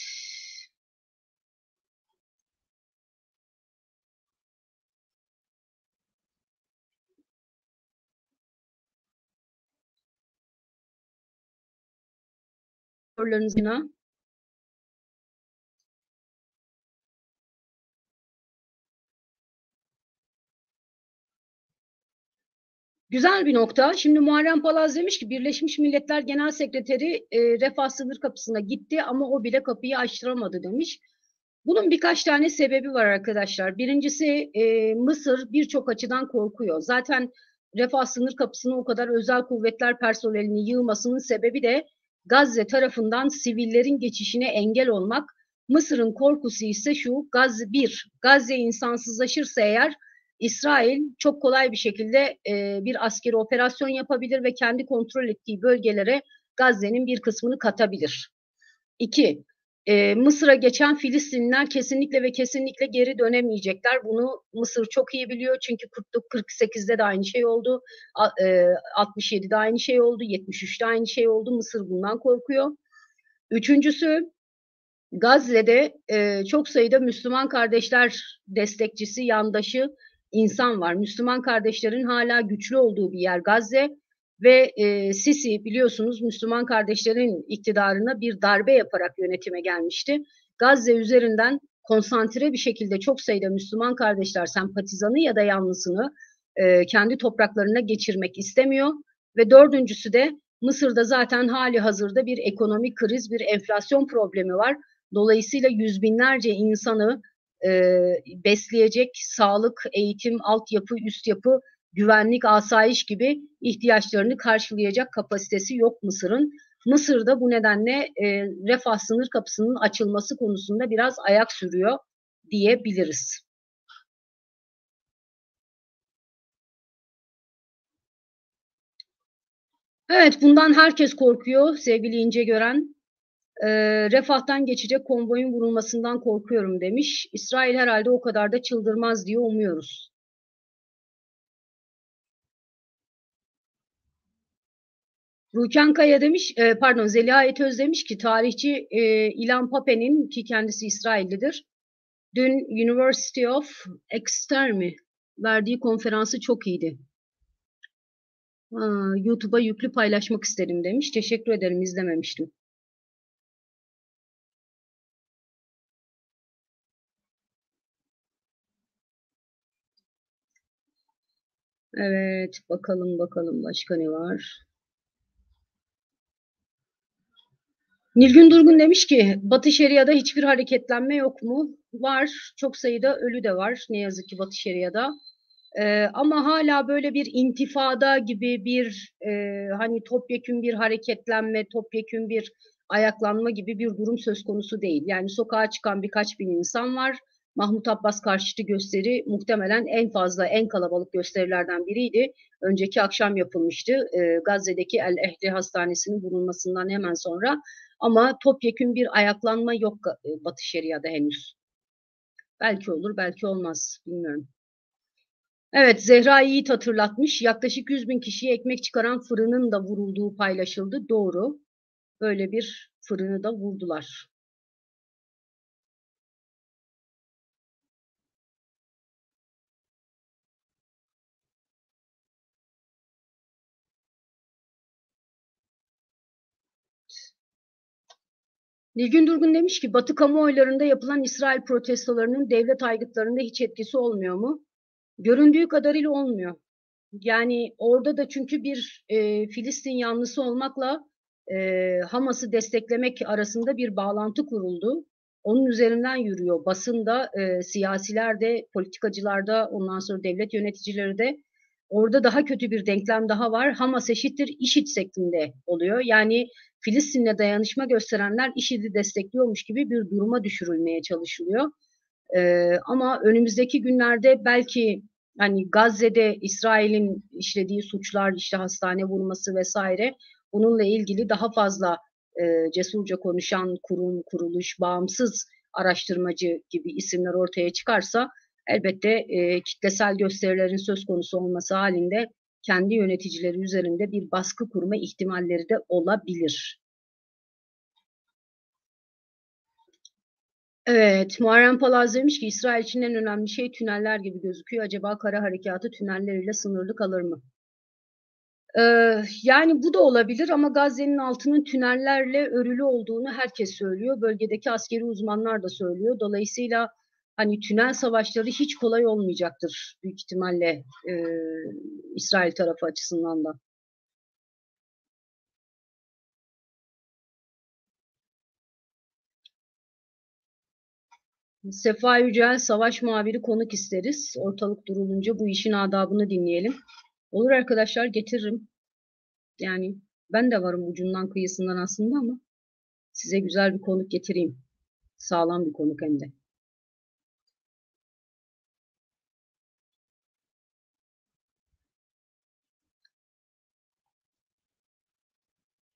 Sorularınızına. Güzel bir nokta. Şimdi Muharrem Palaz demiş ki Birleşmiş Milletler Genel Sekreteri Refah sınır kapısına gitti ama o bile kapıyı açtıramadı demiş. Bunun birkaç tane sebebi var arkadaşlar. Birincisi Mısır birçok açıdan korkuyor. Zaten Refah sınır kapısına o kadar özel kuvvetler personelini yığmasının sebebi de Gazze tarafından sivillerin geçişine engel olmak. Mısır'ın korkusu ise şu, Gazze insansızlaşırsa eğer İsrail çok kolay bir şekilde bir askeri operasyon yapabilir ve kendi kontrol ettiği bölgelere Gazze'nin bir kısmını katabilir. İki, Mısır'a geçen Filistinliler kesinlikle ve kesinlikle geri dönemeyecekler. Bunu Mısır çok iyi biliyor çünkü 48'de de aynı şey oldu, 67'de aynı şey oldu, 73'te aynı şey oldu. Mısır bundan korkuyor. Üçüncüsü, Gazze'de çok sayıda Müslüman kardeşler destekçisi, yandaşı insan var. Müslüman kardeşlerin hala güçlü olduğu bir yer Gazze ve Sisi biliyorsunuz Müslüman kardeşlerin iktidarına bir darbe yaparak yönetime gelmişti. Gazze üzerinden konsantre bir şekilde çok sayıda Müslüman kardeşler sempatizanı ya da yanlısını kendi topraklarına geçirmek istemiyor. Ve dördüncüsü de Mısır'da zaten hali hazırda bir ekonomik kriz, bir enflasyon problemi var. Dolayısıyla yüz binlerce insanı besleyecek sağlık, eğitim, altyapı, üst yapı, güvenlik, asayiş gibi ihtiyaçlarını karşılayacak kapasitesi yok Mısır'ın. Mısır da bu nedenle Refah sınır kapısının açılması konusunda biraz ayak sürüyor diyebiliriz. Evet, bundan herkes korkuyor sevgili İnce Gören. Refah'tan geçecek konvoyun vurulmasından korkuyorum demiş. İsrail herhalde o kadar da çıldırmaz diye umuyoruz. Ruken Kaya demiş, pardon Zeliha Etöz demiş ki tarihçi İlhan Pape'nin ki kendisi İsraillidir. Dün University of Exeter verdiği konferansı çok iyiydi. YouTube'a yüklü paylaşmak istedim demiş. Teşekkür ederim, izlememiştim. Evet, bakalım bakalım başka ne var? Nilgün Durgun demiş ki Batı Şeria'da hiçbir hareketlenme yok mu? Var. Çok sayıda ölü de var ne yazık ki Batı Şeria'da. Ama hala böyle bir intifada gibi bir hani topyekün bir hareketlenme, topyekün bir ayaklanma gibi bir durum söz konusu değil. Yani sokağa çıkan birkaç bin insan var. Mahmut Abbas karşıtı gösteri muhtemelen en fazla, en kalabalık gösterilerden biriydi. Önceki akşam yapılmıştı. Gazze'deki El Ehli Hastanesi'nin bulunmasından hemen sonra. Ama topyekün bir ayaklanma yok Batı Şeria'da henüz. Belki olur, belki olmaz. Bilmiyorum. Evet, Zehra Yiğit hatırlatmış. Yaklaşık 100 bin kişiye ekmek çıkaran fırının da vurulduğu paylaşıldı. Doğru. Böyle bir fırını da vurdular. Nilgün Durgun demiş ki Batı kamuoylarında yapılan İsrail protestolarının devlet aygıtlarında hiç etkisi olmuyor mu? Göründüğü kadarıyla olmuyor. Yani orada da çünkü bir Filistin yanlısı olmakla Hamas'ı desteklemek arasında bir bağlantı kuruldu. Onun üzerinden yürüyor. Basında, siyasiler de, politikacılar da, ondan sonra devlet yöneticileri de. Orada daha kötü bir denklem daha var. Hamas eşittir IŞİD şeklinde oluyor. Yani Filistin'le dayanışma gösterenler IŞİD'i destekliyormuş gibi bir duruma düşürülmeye çalışılıyor. Ama önümüzdeki günlerde belki hani Gazze'de İsrail'in işlediği suçlar, işte hastane vurması vesaire bununla ilgili daha fazla cesurca konuşan kurum, kuruluş, bağımsız araştırmacı gibi isimler ortaya çıkarsa Elbette kitlesel gösterilerin söz konusu olması halinde kendi yöneticileri üzerinde bir baskı kurma ihtimalleri de olabilir. Evet, Muharrem Palaz demiş ki İsrail için en önemli şey tüneller gibi gözüküyor. Acaba kara harekatı tünelleriyle sınırlı kalır mı? Yani bu da olabilir ama Gazze'nin altının tünellerle örülü olduğunu herkes söylüyor. Bölgedeki askeri uzmanlar da söylüyor. Dolayısıyla hani tünel savaşları hiç kolay olmayacaktır büyük ihtimalle İsrail tarafı açısından da. Sefa Yücel, savaş muhabiri konuk isteriz. Ortalık durulunca bu işin adabını dinleyelim. Olur arkadaşlar, getiririm. Yani ben de varım ucundan kıyısından aslında ama size güzel bir konuk getireyim. Sağlam bir konuk hem de.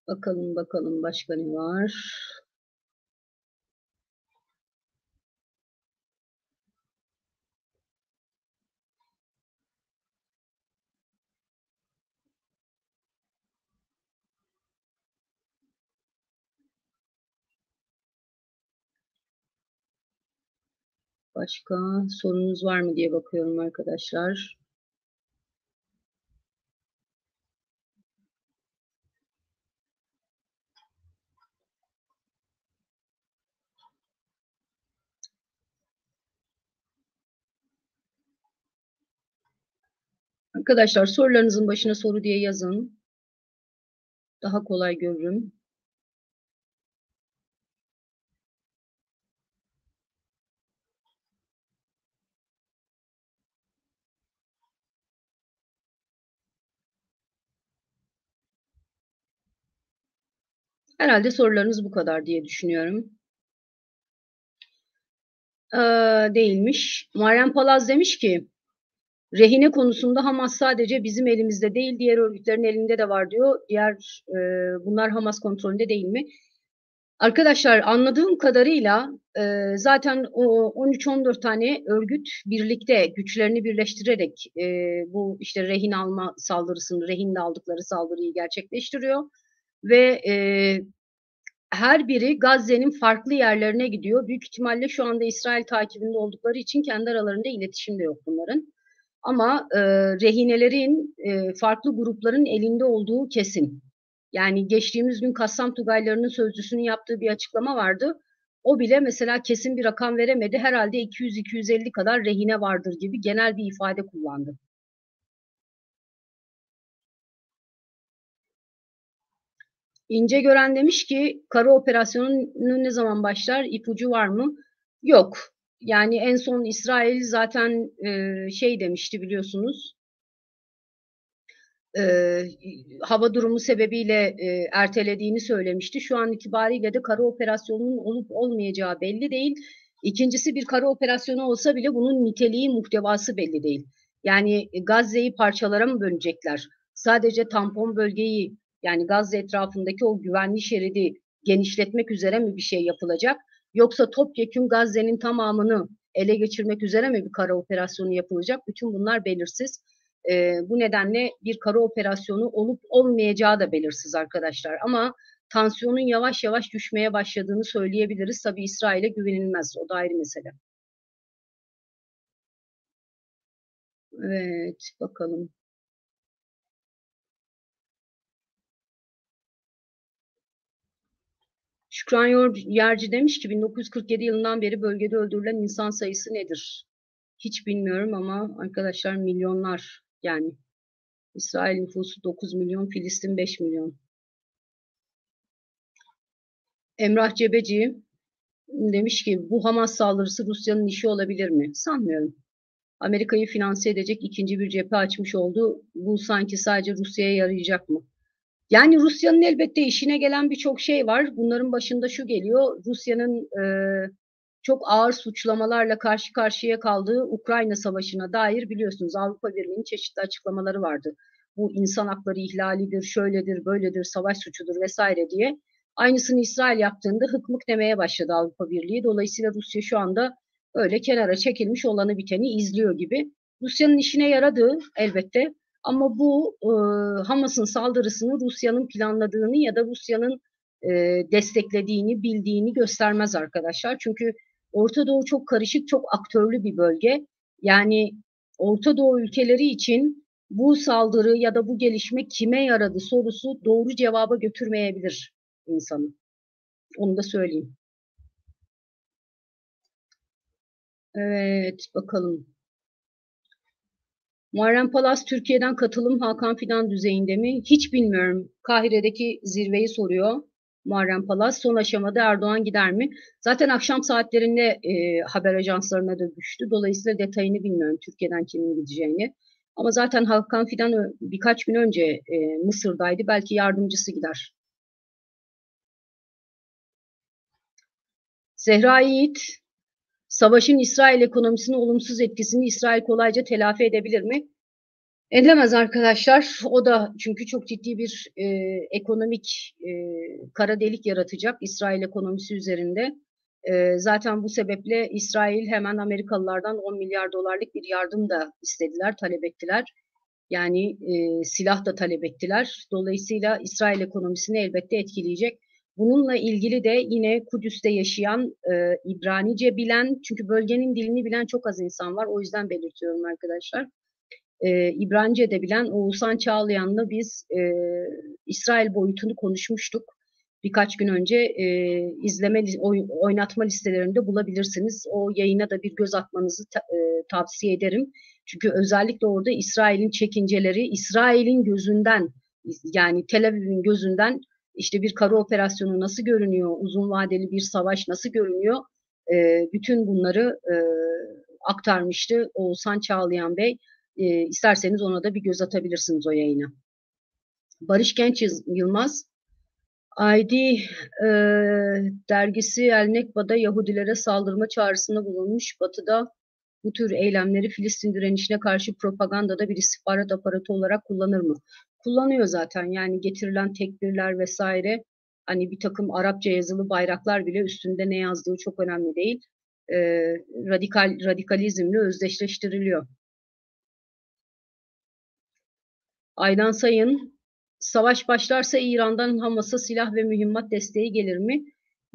Bakalım bakalım başka ne var? Başka sorunuz var mı diye bakıyorum arkadaşlar. Arkadaşlar sorularınızın başına soru diye yazın. Daha kolay görürüm. Herhalde sorularınız bu kadar diye düşünüyorum. Ee, Değilmiş. Muharrem Palaz demiş ki rehine konusunda Hamas sadece bizim elimizde değil, diğer örgütlerin elinde de var diyor. Bunlar Hamas kontrolünde değil mi? Arkadaşlar anladığım kadarıyla zaten o 13-14 tane örgüt birlikte güçlerini birleştirerek bu işte rehin alma saldırısını, rehin aldıkları saldırıyı gerçekleştiriyor ve her biri Gazze'nin farklı yerlerine gidiyor. Büyük ihtimalle şu anda İsrail takibinde oldukları için kendi aralarında iletişim de yok bunların. Ama rehinelerin farklı grupların elinde olduğu kesin. Yani geçtiğimiz gün Kassam Tugaylarının sözcüsünün yaptığı bir açıklama vardı. O bile mesela kesin bir rakam veremedi. Herhalde 200-250 kadar rehine vardır gibi genel bir ifade kullandı. İnce demiş ki kara operasyonu ne zaman başlar? İpucu var mı? Yok. Yani en son İsrail zaten şey demişti biliyorsunuz. e, Hava durumu sebebiyle ertelediğini söylemişti. Şu an itibariyle de kara operasyonunun olup olmayacağı belli değil. İkincisi bir kara operasyonu olsa bile bunun niteliği, muhtevası belli değil. Yani Gazze'yi parçalara mı bölecekler? Sadece tampon bölgeyi yani Gazze etrafındaki o güvenli şeridi genişletmek üzere mi bir şey yapılacak? Yoksa topyekün Gazze'nin tamamını ele geçirmek üzere mi bir kara operasyonu yapılacak? Bütün bunlar belirsiz. Bu nedenle bir kara operasyonu olup olmayacağı da belirsiz arkadaşlar. Ama tansiyonun yavaş yavaş düşmeye başladığını söyleyebiliriz. Tabii İsrail'e güvenilmez. O da ayrı mesele. Evet, bakalım. Şükran Yerci demiş ki 1947 yılından beri bölgede öldürülen insan sayısı nedir? Hiç bilmiyorum ama arkadaşlar milyonlar yani. İsrail nüfusu 9 milyon, Filistin 5 milyon. Emrah Cebeci demiş ki bu Hamas saldırısı Rusya'nın işi olabilir mi? Sanmıyorum. Amerika'yı finanse edecek ikinci bir cephe açmış oldu. Bu sanki sadece Rusya'ya yarayacak mı? Yani Rusya'nın elbette işine gelen birçok şey var. Bunların başında şu geliyor. Rusya'nın çok ağır suçlamalarla karşı karşıya kaldığı Ukrayna Savaşı'na dair biliyorsunuz Avrupa Birliği'nin çeşitli açıklamaları vardı. Bu insan hakları ihlalidir, şöyledir, böyledir, savaş suçudur vesaire diye. Aynısını İsrail yaptığında hıkmık demeye başladı Avrupa Birliği. Dolayısıyla Rusya şu anda öyle kenara çekilmiş olanı biteni izliyor gibi. Rusya'nın işine yaradı elbette ama bu Hamas'ın saldırısını Rusya'nın planladığını ya da Rusya'nın desteklediğini, bildiğini göstermez arkadaşlar. Çünkü Orta Doğu çok karışık, çok aktörlü bir bölge. Yani Orta Doğu ülkeleri için bu saldırı ya da bu gelişme kime yaradı sorusu doğru cevaba götürmeyebilir insanı. Onu da söyleyeyim. Evet, bakalım. Muharrem Palas Türkiye'den katılım Hakan Fidan düzeyinde mi? Hiç bilmiyorum. Kahire'deki zirveyi soruyor Muharrem Palas. Son aşamada Erdoğan gider mi? Zaten akşam saatlerinde haber ajanslarına da düştü. Dolayısıyla detayını bilmiyorum Türkiye'den kimin gideceğini. Ama zaten Hakan Fidan birkaç gün önce Mısır'daydı. Belki yardımcısı gider. Zehra Yiğit, savaşın İsrail ekonomisine olumsuz etkisini İsrail kolayca telafi edebilir mi? Edemez arkadaşlar. O da çünkü çok ciddi bir ekonomik kara delik yaratacak İsrail ekonomisi üzerinde. Zaten bu sebeple İsrail hemen Amerikalılardan 10 milyar dolarlık bir yardım da istediler, talep ettiler. Yani silah da talep ettiler. Dolayısıyla İsrail ekonomisini elbette etkileyecek. Bununla ilgili de yine Kudüs'te yaşayan İbranice bilen, çünkü bölgenin dilini bilen çok az insan var. O yüzden belirtiyorum arkadaşlar. İbranice de bilen Oğuzhan Çağlayan'la biz İsrail boyutunu konuşmuştuk. Birkaç gün önce oynatma listelerinde bulabilirsiniz. O yayına da bir göz atmanızı tavsiye ederim. Çünkü özellikle orada İsrail'in çekinceleri, İsrail'in gözünden, yani Tel Aviv'in gözünden işte bir kara operasyonu nasıl görünüyor, uzun vadeli bir savaş nasıl görünüyor, bütün bunları aktarmıştı Oğuzhan Çağlayan Bey. İsterseniz ona da bir göz atabilirsiniz o yayına. Barış Genç Yılmaz, ID e, dergisi El Nekba'da Yahudilere saldırma çağrısında bulunmuş. Batı'da bu tür eylemleri Filistin direnişine karşı propagandada bir istihbarat aparatı olarak kullanır mı? Kullanıyor zaten. Yani getirilen tekbirler vesaire, hani bir takım Arapça yazılı bayraklar bile üstünde ne yazdığı çok önemli değil. E, radikalizmle özdeşleştiriliyor. Aydan Sayın, savaş başlarsa İran'dan Hamas'a silah ve mühimmat desteği gelir mi?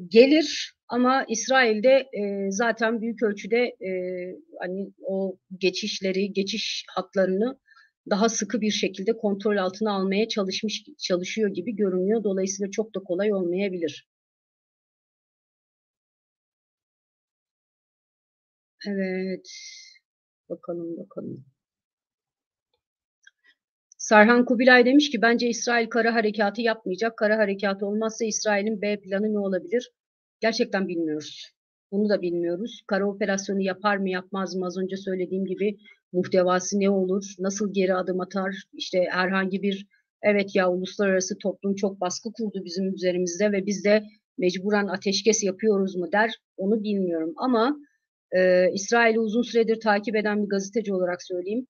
Gelir ama İsrail'de zaten büyük ölçüde hani o geçişleri, geçiş hatlarını daha sıkı bir şekilde kontrol altına almaya çalışıyor gibi görünüyor. Dolayısıyla çok da kolay olmayabilir. Evet, bakalım. Serhan Kubilay demiş ki bence İsrail kara harekatı yapmayacak. Kara harekatı olmazsa İsrail'in B planı ne olabilir? Gerçekten bilmiyoruz. Bunu da bilmiyoruz. Kara operasyonu yapar mı yapmaz mı? Az önce söylediğim gibi muhtevası ne olur? Nasıl geri adım atar? İşte herhangi bir evet ya uluslararası toplum çok baskı kurdu bizim üzerimizde ve biz de mecburen ateşkes yapıyoruz mu der. Onu bilmiyorum ama İsrail'i uzun süredir takip eden bir gazeteci olarak söyleyeyim.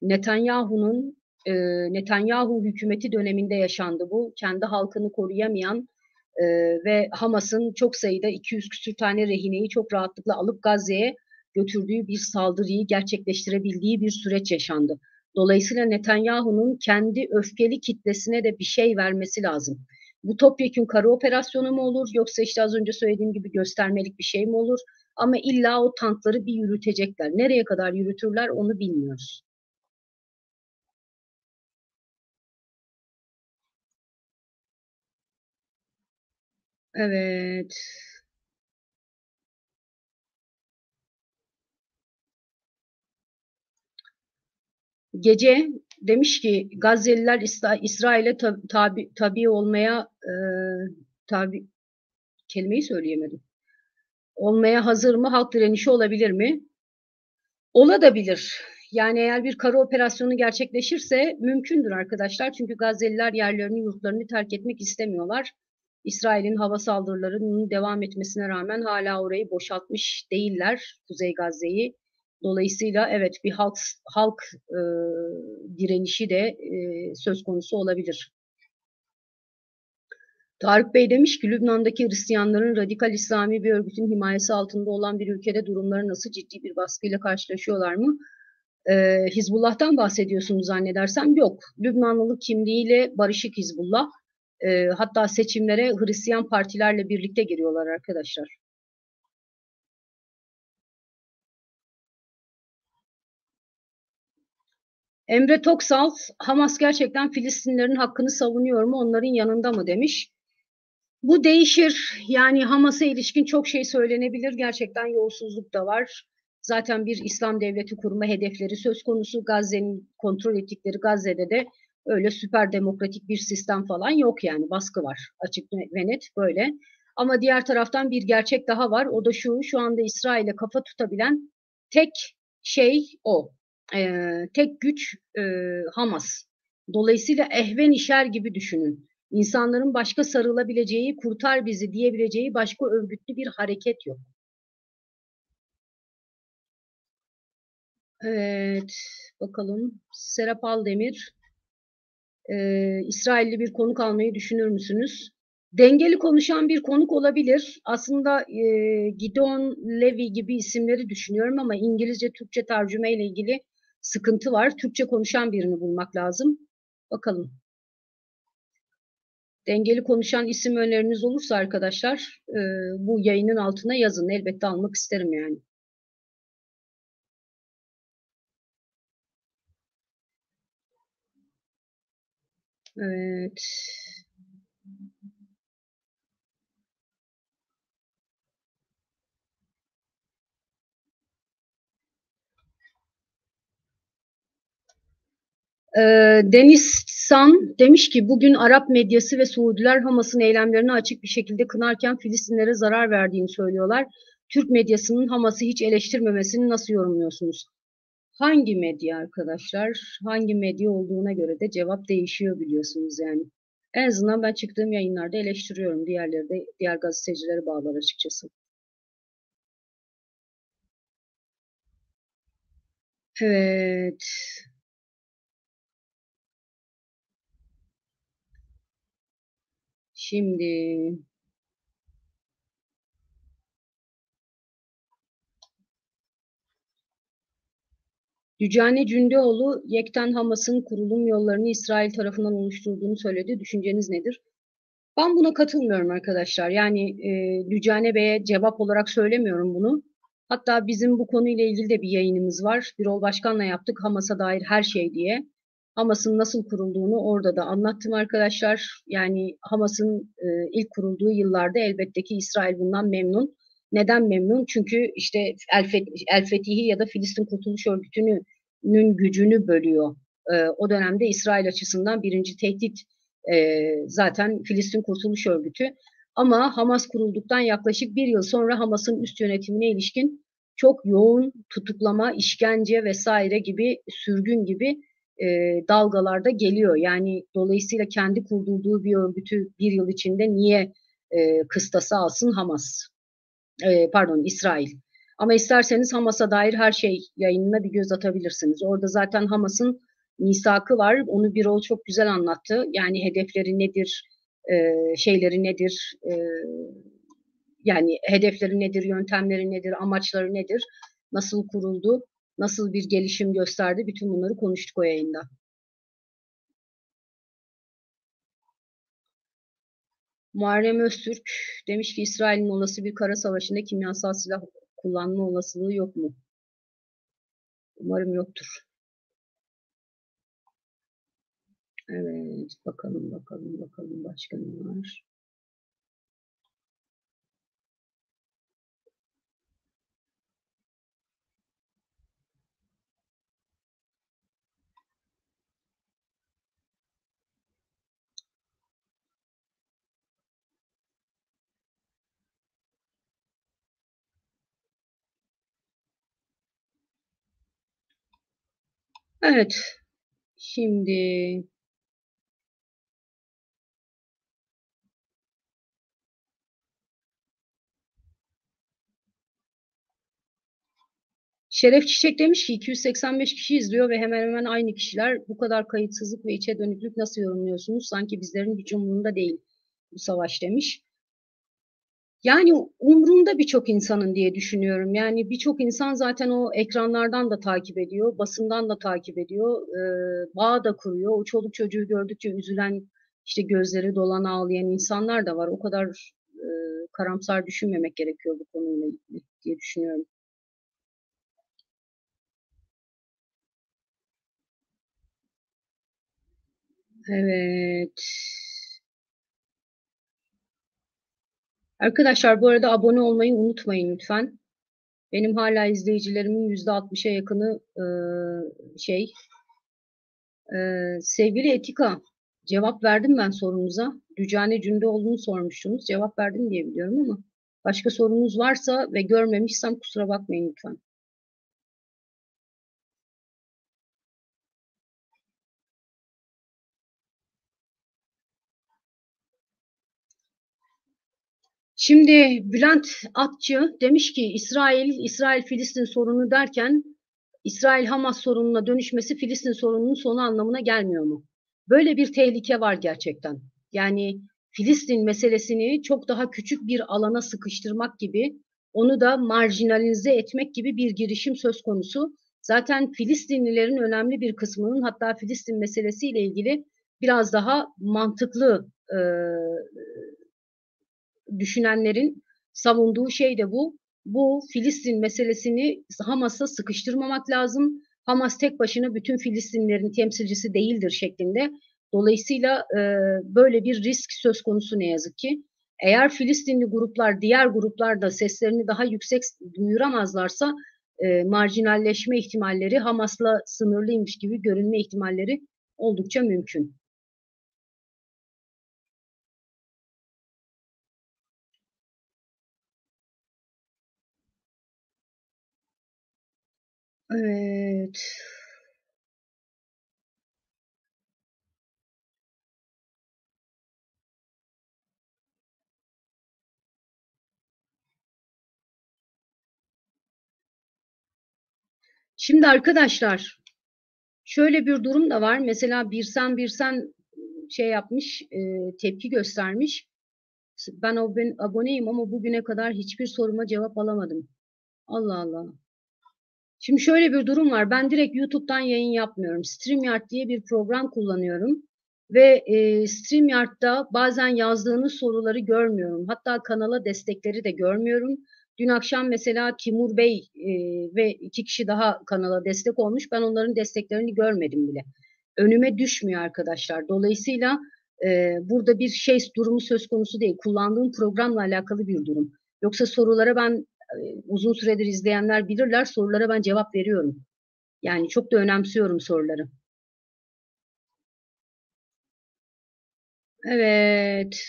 Netanyahu'nun e, Netanyahu hükümeti döneminde yaşandı bu. Kendi halkını koruyamayan e, ve Hamas'ın çok sayıda 200 küsür tane rehineyi çok rahatlıkla alıp Gazze'ye götürdüğü bir saldırıyı gerçekleştirebildiği bir süreç yaşandı. Dolayısıyla Netanyahu'nun kendi öfkeli kitlesine de bir şey vermesi lazım. Bu topyekün kara operasyonu mu olur yoksa işte az önce söylediğim gibi göstermelik bir şey mi olur? Ama illa o tankları bir yürütecekler. Nereye kadar yürütürler onu bilmiyoruz. Evet. Gece demiş ki Gazze'liler İsrail'e tabi olmaya tabi kelimeyi söyleyemedim. Olmaya hazır mı? Halk direnişi olabilir mi? Olabilir. Yani eğer bir kara operasyonu gerçekleşirse mümkündür arkadaşlar. Çünkü Gazze'liler yerlerini, yurtlarını terk etmek istemiyorlar. İsrail'in hava saldırılarının devam etmesine rağmen hala orayı boşaltmış değiller, Kuzey Gazze'yi. Dolayısıyla evet bir halk e, direnişi de söz konusu olabilir. Tarık Bey demiş ki Lübnan'daki Hristiyanların radikal İslami bir örgütün himayesi altında olan bir ülkede durumları nasıl, ciddi bir baskıyla karşılaşıyorlar mı? Hizbullah'tan bahsediyorsunuz zannedersem. Yok. Lübnanlılık kimliğiyle barışık Hizbullah. Hatta seçimlere Hristiyan partilerle birlikte giriyorlar arkadaşlar. Emre Toksal, Hamas gerçekten Filistinlerin hakkını savunuyor mu, onların yanında mı demiş. Bu değişir. Yani Hamas'a ilişkin çok şey söylenebilir. Gerçekten yolsuzluk da var. Zaten bir İslam devleti kurma hedefleri söz konusu. Gazze'nin kontrol ettikleri Gazze'de de öyle süper demokratik bir sistem falan yok yani. Baskı var. Açık ve net böyle. Ama diğer taraftan bir gerçek daha var. O da şu anda İsrail'e kafa tutabilen tek şey o. Tek güç Hamas. Dolayısıyla ehven işer gibi düşünün. İnsanların başka sarılabileceği, kurtar bizi diyebileceği başka örgütlü bir hareket yok. Evet, bakalım. Serap Aldemir, İsrailli bir konuk almayı düşünür müsünüz? Dengeli konuşan bir konuk olabilir. Aslında Gideon Levy gibi isimleri düşünüyorum ama İngilizce Türkçe tercüme ile ilgili sıkıntı var. Türkçe konuşan birini bulmak lazım. Bakalım. Dengeli konuşan isim öneriniz olursa arkadaşlar bu yayının altına yazın. Elbette almak isterim yani. Evet. Deniz San demiş ki bugün Arap medyası ve Suudiler Hamas'ın eylemlerini açık bir şekilde kınarken Filistinlere zarar verdiğini söylüyorlar. Türk medyasının Hamas'ı hiç eleştirmemesini nasıl yorumluyorsunuz? Hangi medya arkadaşlar? Hangi medya olduğuna göre de cevap değişiyor biliyorsunuz yani. En azından ben çıktığım yayınlarda eleştiriyorum. Diğerleri de diğer gazetecilere bağlar açıkçası. Evet. Şimdi Dücane Cündoğlu, Yekten Hamas'ın kurulum yollarını İsrail tarafından oluşturduğunu söyledi. Düşünceniz nedir? Ben buna katılmıyorum arkadaşlar. Yani Dücane Bey'e cevap olarak söylemiyorum bunu. Hatta bizim bu konuyla ilgili de bir yayınımız var. Birol Başkan'la yaptık Hamas'a dair her şey diye. Hamas'ın nasıl kurulduğunu orada da anlattım arkadaşlar. Yani Hamas'ın ilk kurulduğu yıllarda elbette ki İsrail bundan memnun. Neden memnun? Çünkü işte El Fetihi ya da Filistin Kurtuluş Örgütü'nün gücünü bölüyor. O dönemde İsrail açısından birinci tehdit zaten Filistin Kurtuluş Örgütü. Ama Hamas kurulduktan yaklaşık bir yıl sonra Hamas'ın üst yönetimine ilişkin çok yoğun tutuklama, işkence vesaire gibi sürgün gibi dalgalarda geliyor. Yani dolayısıyla kendi kurdurduğu bir örgütü bir yıl içinde niye kıstasa alsın Hamas? Pardon İsrail. Ama isterseniz Hamas'a dair her şey yayınına bir göz atabilirsiniz. Orada zaten Hamas'ın misakı var. Onu Birol çok güzel anlattı. Yani hedefleri nedir, şeyleri nedir, yani hedefleri nedir, yöntemleri nedir, amaçları nedir, nasıl kuruldu, nasıl bir gelişim gösterdi. Bütün bunları konuştuk o yayında. Muharrem Öztürk demiş ki İsrail'in olası bir kara savaşında kimyasal silah kullanma olasılığı yok mu? Umarım yoktur. Evet, bakalım başka ne var? Evet, şimdi Şeref Çiçek demiş ki 285 kişi izliyor ve hemen hemen aynı kişiler. Bu kadar kayıtsızlık ve içe dönüklük nasıl yorumluyorsunuz? Sanki bizlerin hiç umurunda değil. bu savaş demiş. Yani umrunda birçok insanın diye düşünüyorum. Yani birçok insan zaten o ekranlardan da takip ediyor, basından da takip ediyor, bağ da kuruyor. O çoluk çocuğu gördükçe üzülen, işte gözleri dolan ağlayan insanlar da var. O kadar karamsar düşünmemek gerekiyor bu konuyla ilgili diye düşünüyorum. Evet. Arkadaşlar bu arada abone olmayı unutmayın lütfen. Benim hala izleyicilerimin %60'a yakını şey. Sevgili Etika, cevap verdim ben sorunuza. Dücane Cündoğlu'nu sormuştunuz. Cevap verdim diye biliyorum ama başka sorunuz varsa ve görmemişsem kusura bakmayın lütfen. Şimdi Bülent Atçı demiş ki İsrail-Filistin sorunu derken İsrail-Hamas sorununa dönüşmesi Filistin sorununun sonu anlamına gelmiyor mu? Böyle bir tehlike var gerçekten. Yani Filistin meselesini çok daha küçük bir alana sıkıştırmak gibi, onu da marjinalize etmek gibi bir girişim söz konusu. Zaten Filistinlilerin önemli bir kısmının hatta Filistin meselesiyle ilgili biraz daha mantıklı düşünenlerin savunduğu şey de bu. Bu Filistin meselesini Hamas'a sıkıştırmamak lazım. Hamas tek başına bütün Filistinlerin temsilcisi değildir şeklinde. Dolayısıyla böyle bir risk söz konusu ne yazık ki. Eğer Filistinli gruplar, diğer gruplar da seslerini daha yüksek duyuramazlarsa marjinalleşme ihtimalleri Hamas'la sınırlıymış gibi görünme ihtimalleri oldukça mümkün. Evet. Şimdi arkadaşlar şöyle bir durum da var. Mesela Birsen şey yapmış, tepki göstermiş. Ben aboneyim ama bugüne kadar hiçbir soruma cevap alamadım. Allah Allah. Şimdi şöyle bir durum var. Ben direkt YouTube'dan yayın yapmıyorum. StreamYard diye bir program kullanıyorum. Ve StreamYard'da bazen yazdığınız soruları görmüyorum. Hatta kanala destekleri de görmüyorum. Dün akşam mesela Timur Bey ve 2 kişi daha kanala destek olmuş. Ben onların desteklerini görmedim bile. Önüme düşmüyor arkadaşlar. Dolayısıyla burada bir şey durumu söz konusu değil. Kullandığım programla alakalı bir durum. Yoksa sorulara ben uzun süredir izleyenler bilirler, sorulara ben cevap veriyorum. Yani çok da önemsiyorum soruları. Evet.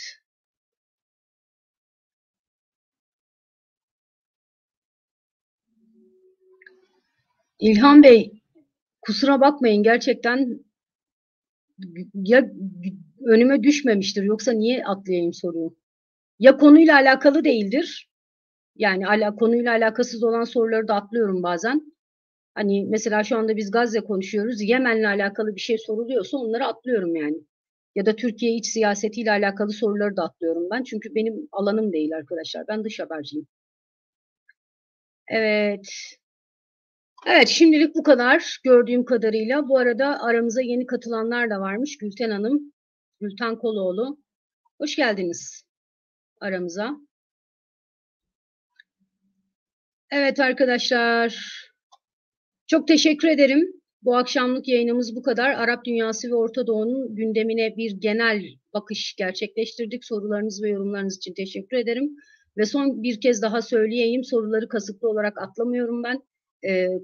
İlhan Bey, kusura bakmayın gerçekten ya önüme düşmemiştir yoksa niye atlayayım soruyu? Ya konuyla alakalı değildir. Yani konuyla alakasız olan soruları da atlıyorum bazen. Hani mesela şu anda biz Gazze konuşuyoruz. Yemen'le alakalı bir şey soruluyorsa onları atlıyorum yani. Ya da Türkiye iç siyasetiyle alakalı soruları da atlıyorum ben. Çünkü benim alanım değil arkadaşlar. Ben dış haberciyim. Evet. Evet, şimdilik bu kadar gördüğüm kadarıyla. Bu arada aramıza yeni katılanlar da varmış. Gülten Hanım, Gülten Koloğlu. Hoş geldiniz aramıza. Evet arkadaşlar, çok teşekkür ederim. Bu akşamlık yayınımız bu kadar. Arap dünyası ve Orta Doğu'nun gündemine bir genel bakış gerçekleştirdik. Sorularınız ve yorumlarınız için teşekkür ederim. Ve son bir kez daha söyleyeyim, soruları kasıtlı olarak atlamıyorum ben.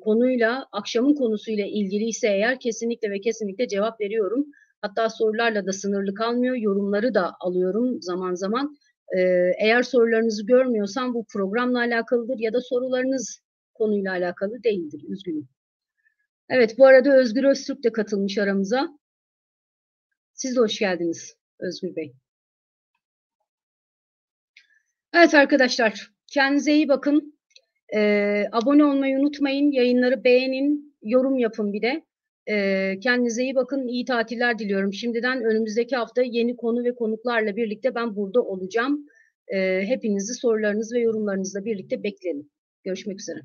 Konuyla, akşamın konusuyla ilgiliyse eğer kesinlikle ve kesinlikle cevap veriyorum. Hatta sorularla da sınırlı kalmıyor, yorumları da alıyorum zaman zaman. Eğer sorularınızı görmüyorsam bu programla alakalıdır ya da sorularınız konuyla alakalı değildir. Üzgünüm. Evet, bu arada Özgür Öztürk de katılmış aramıza. Siz de hoş geldiniz Özgür Bey. Evet arkadaşlar, kendinize iyi bakın. Abone olmayı unutmayın. Yayınları beğenin, yorum yapın bir de. Kendinize iyi bakın, iyi tatiller diliyorum. Şimdiden önümüzdeki hafta yeni konu ve konuklarla birlikte ben burada olacağım. Hepinizi sorularınız ve yorumlarınızla birlikte beklerim. Görüşmek üzere.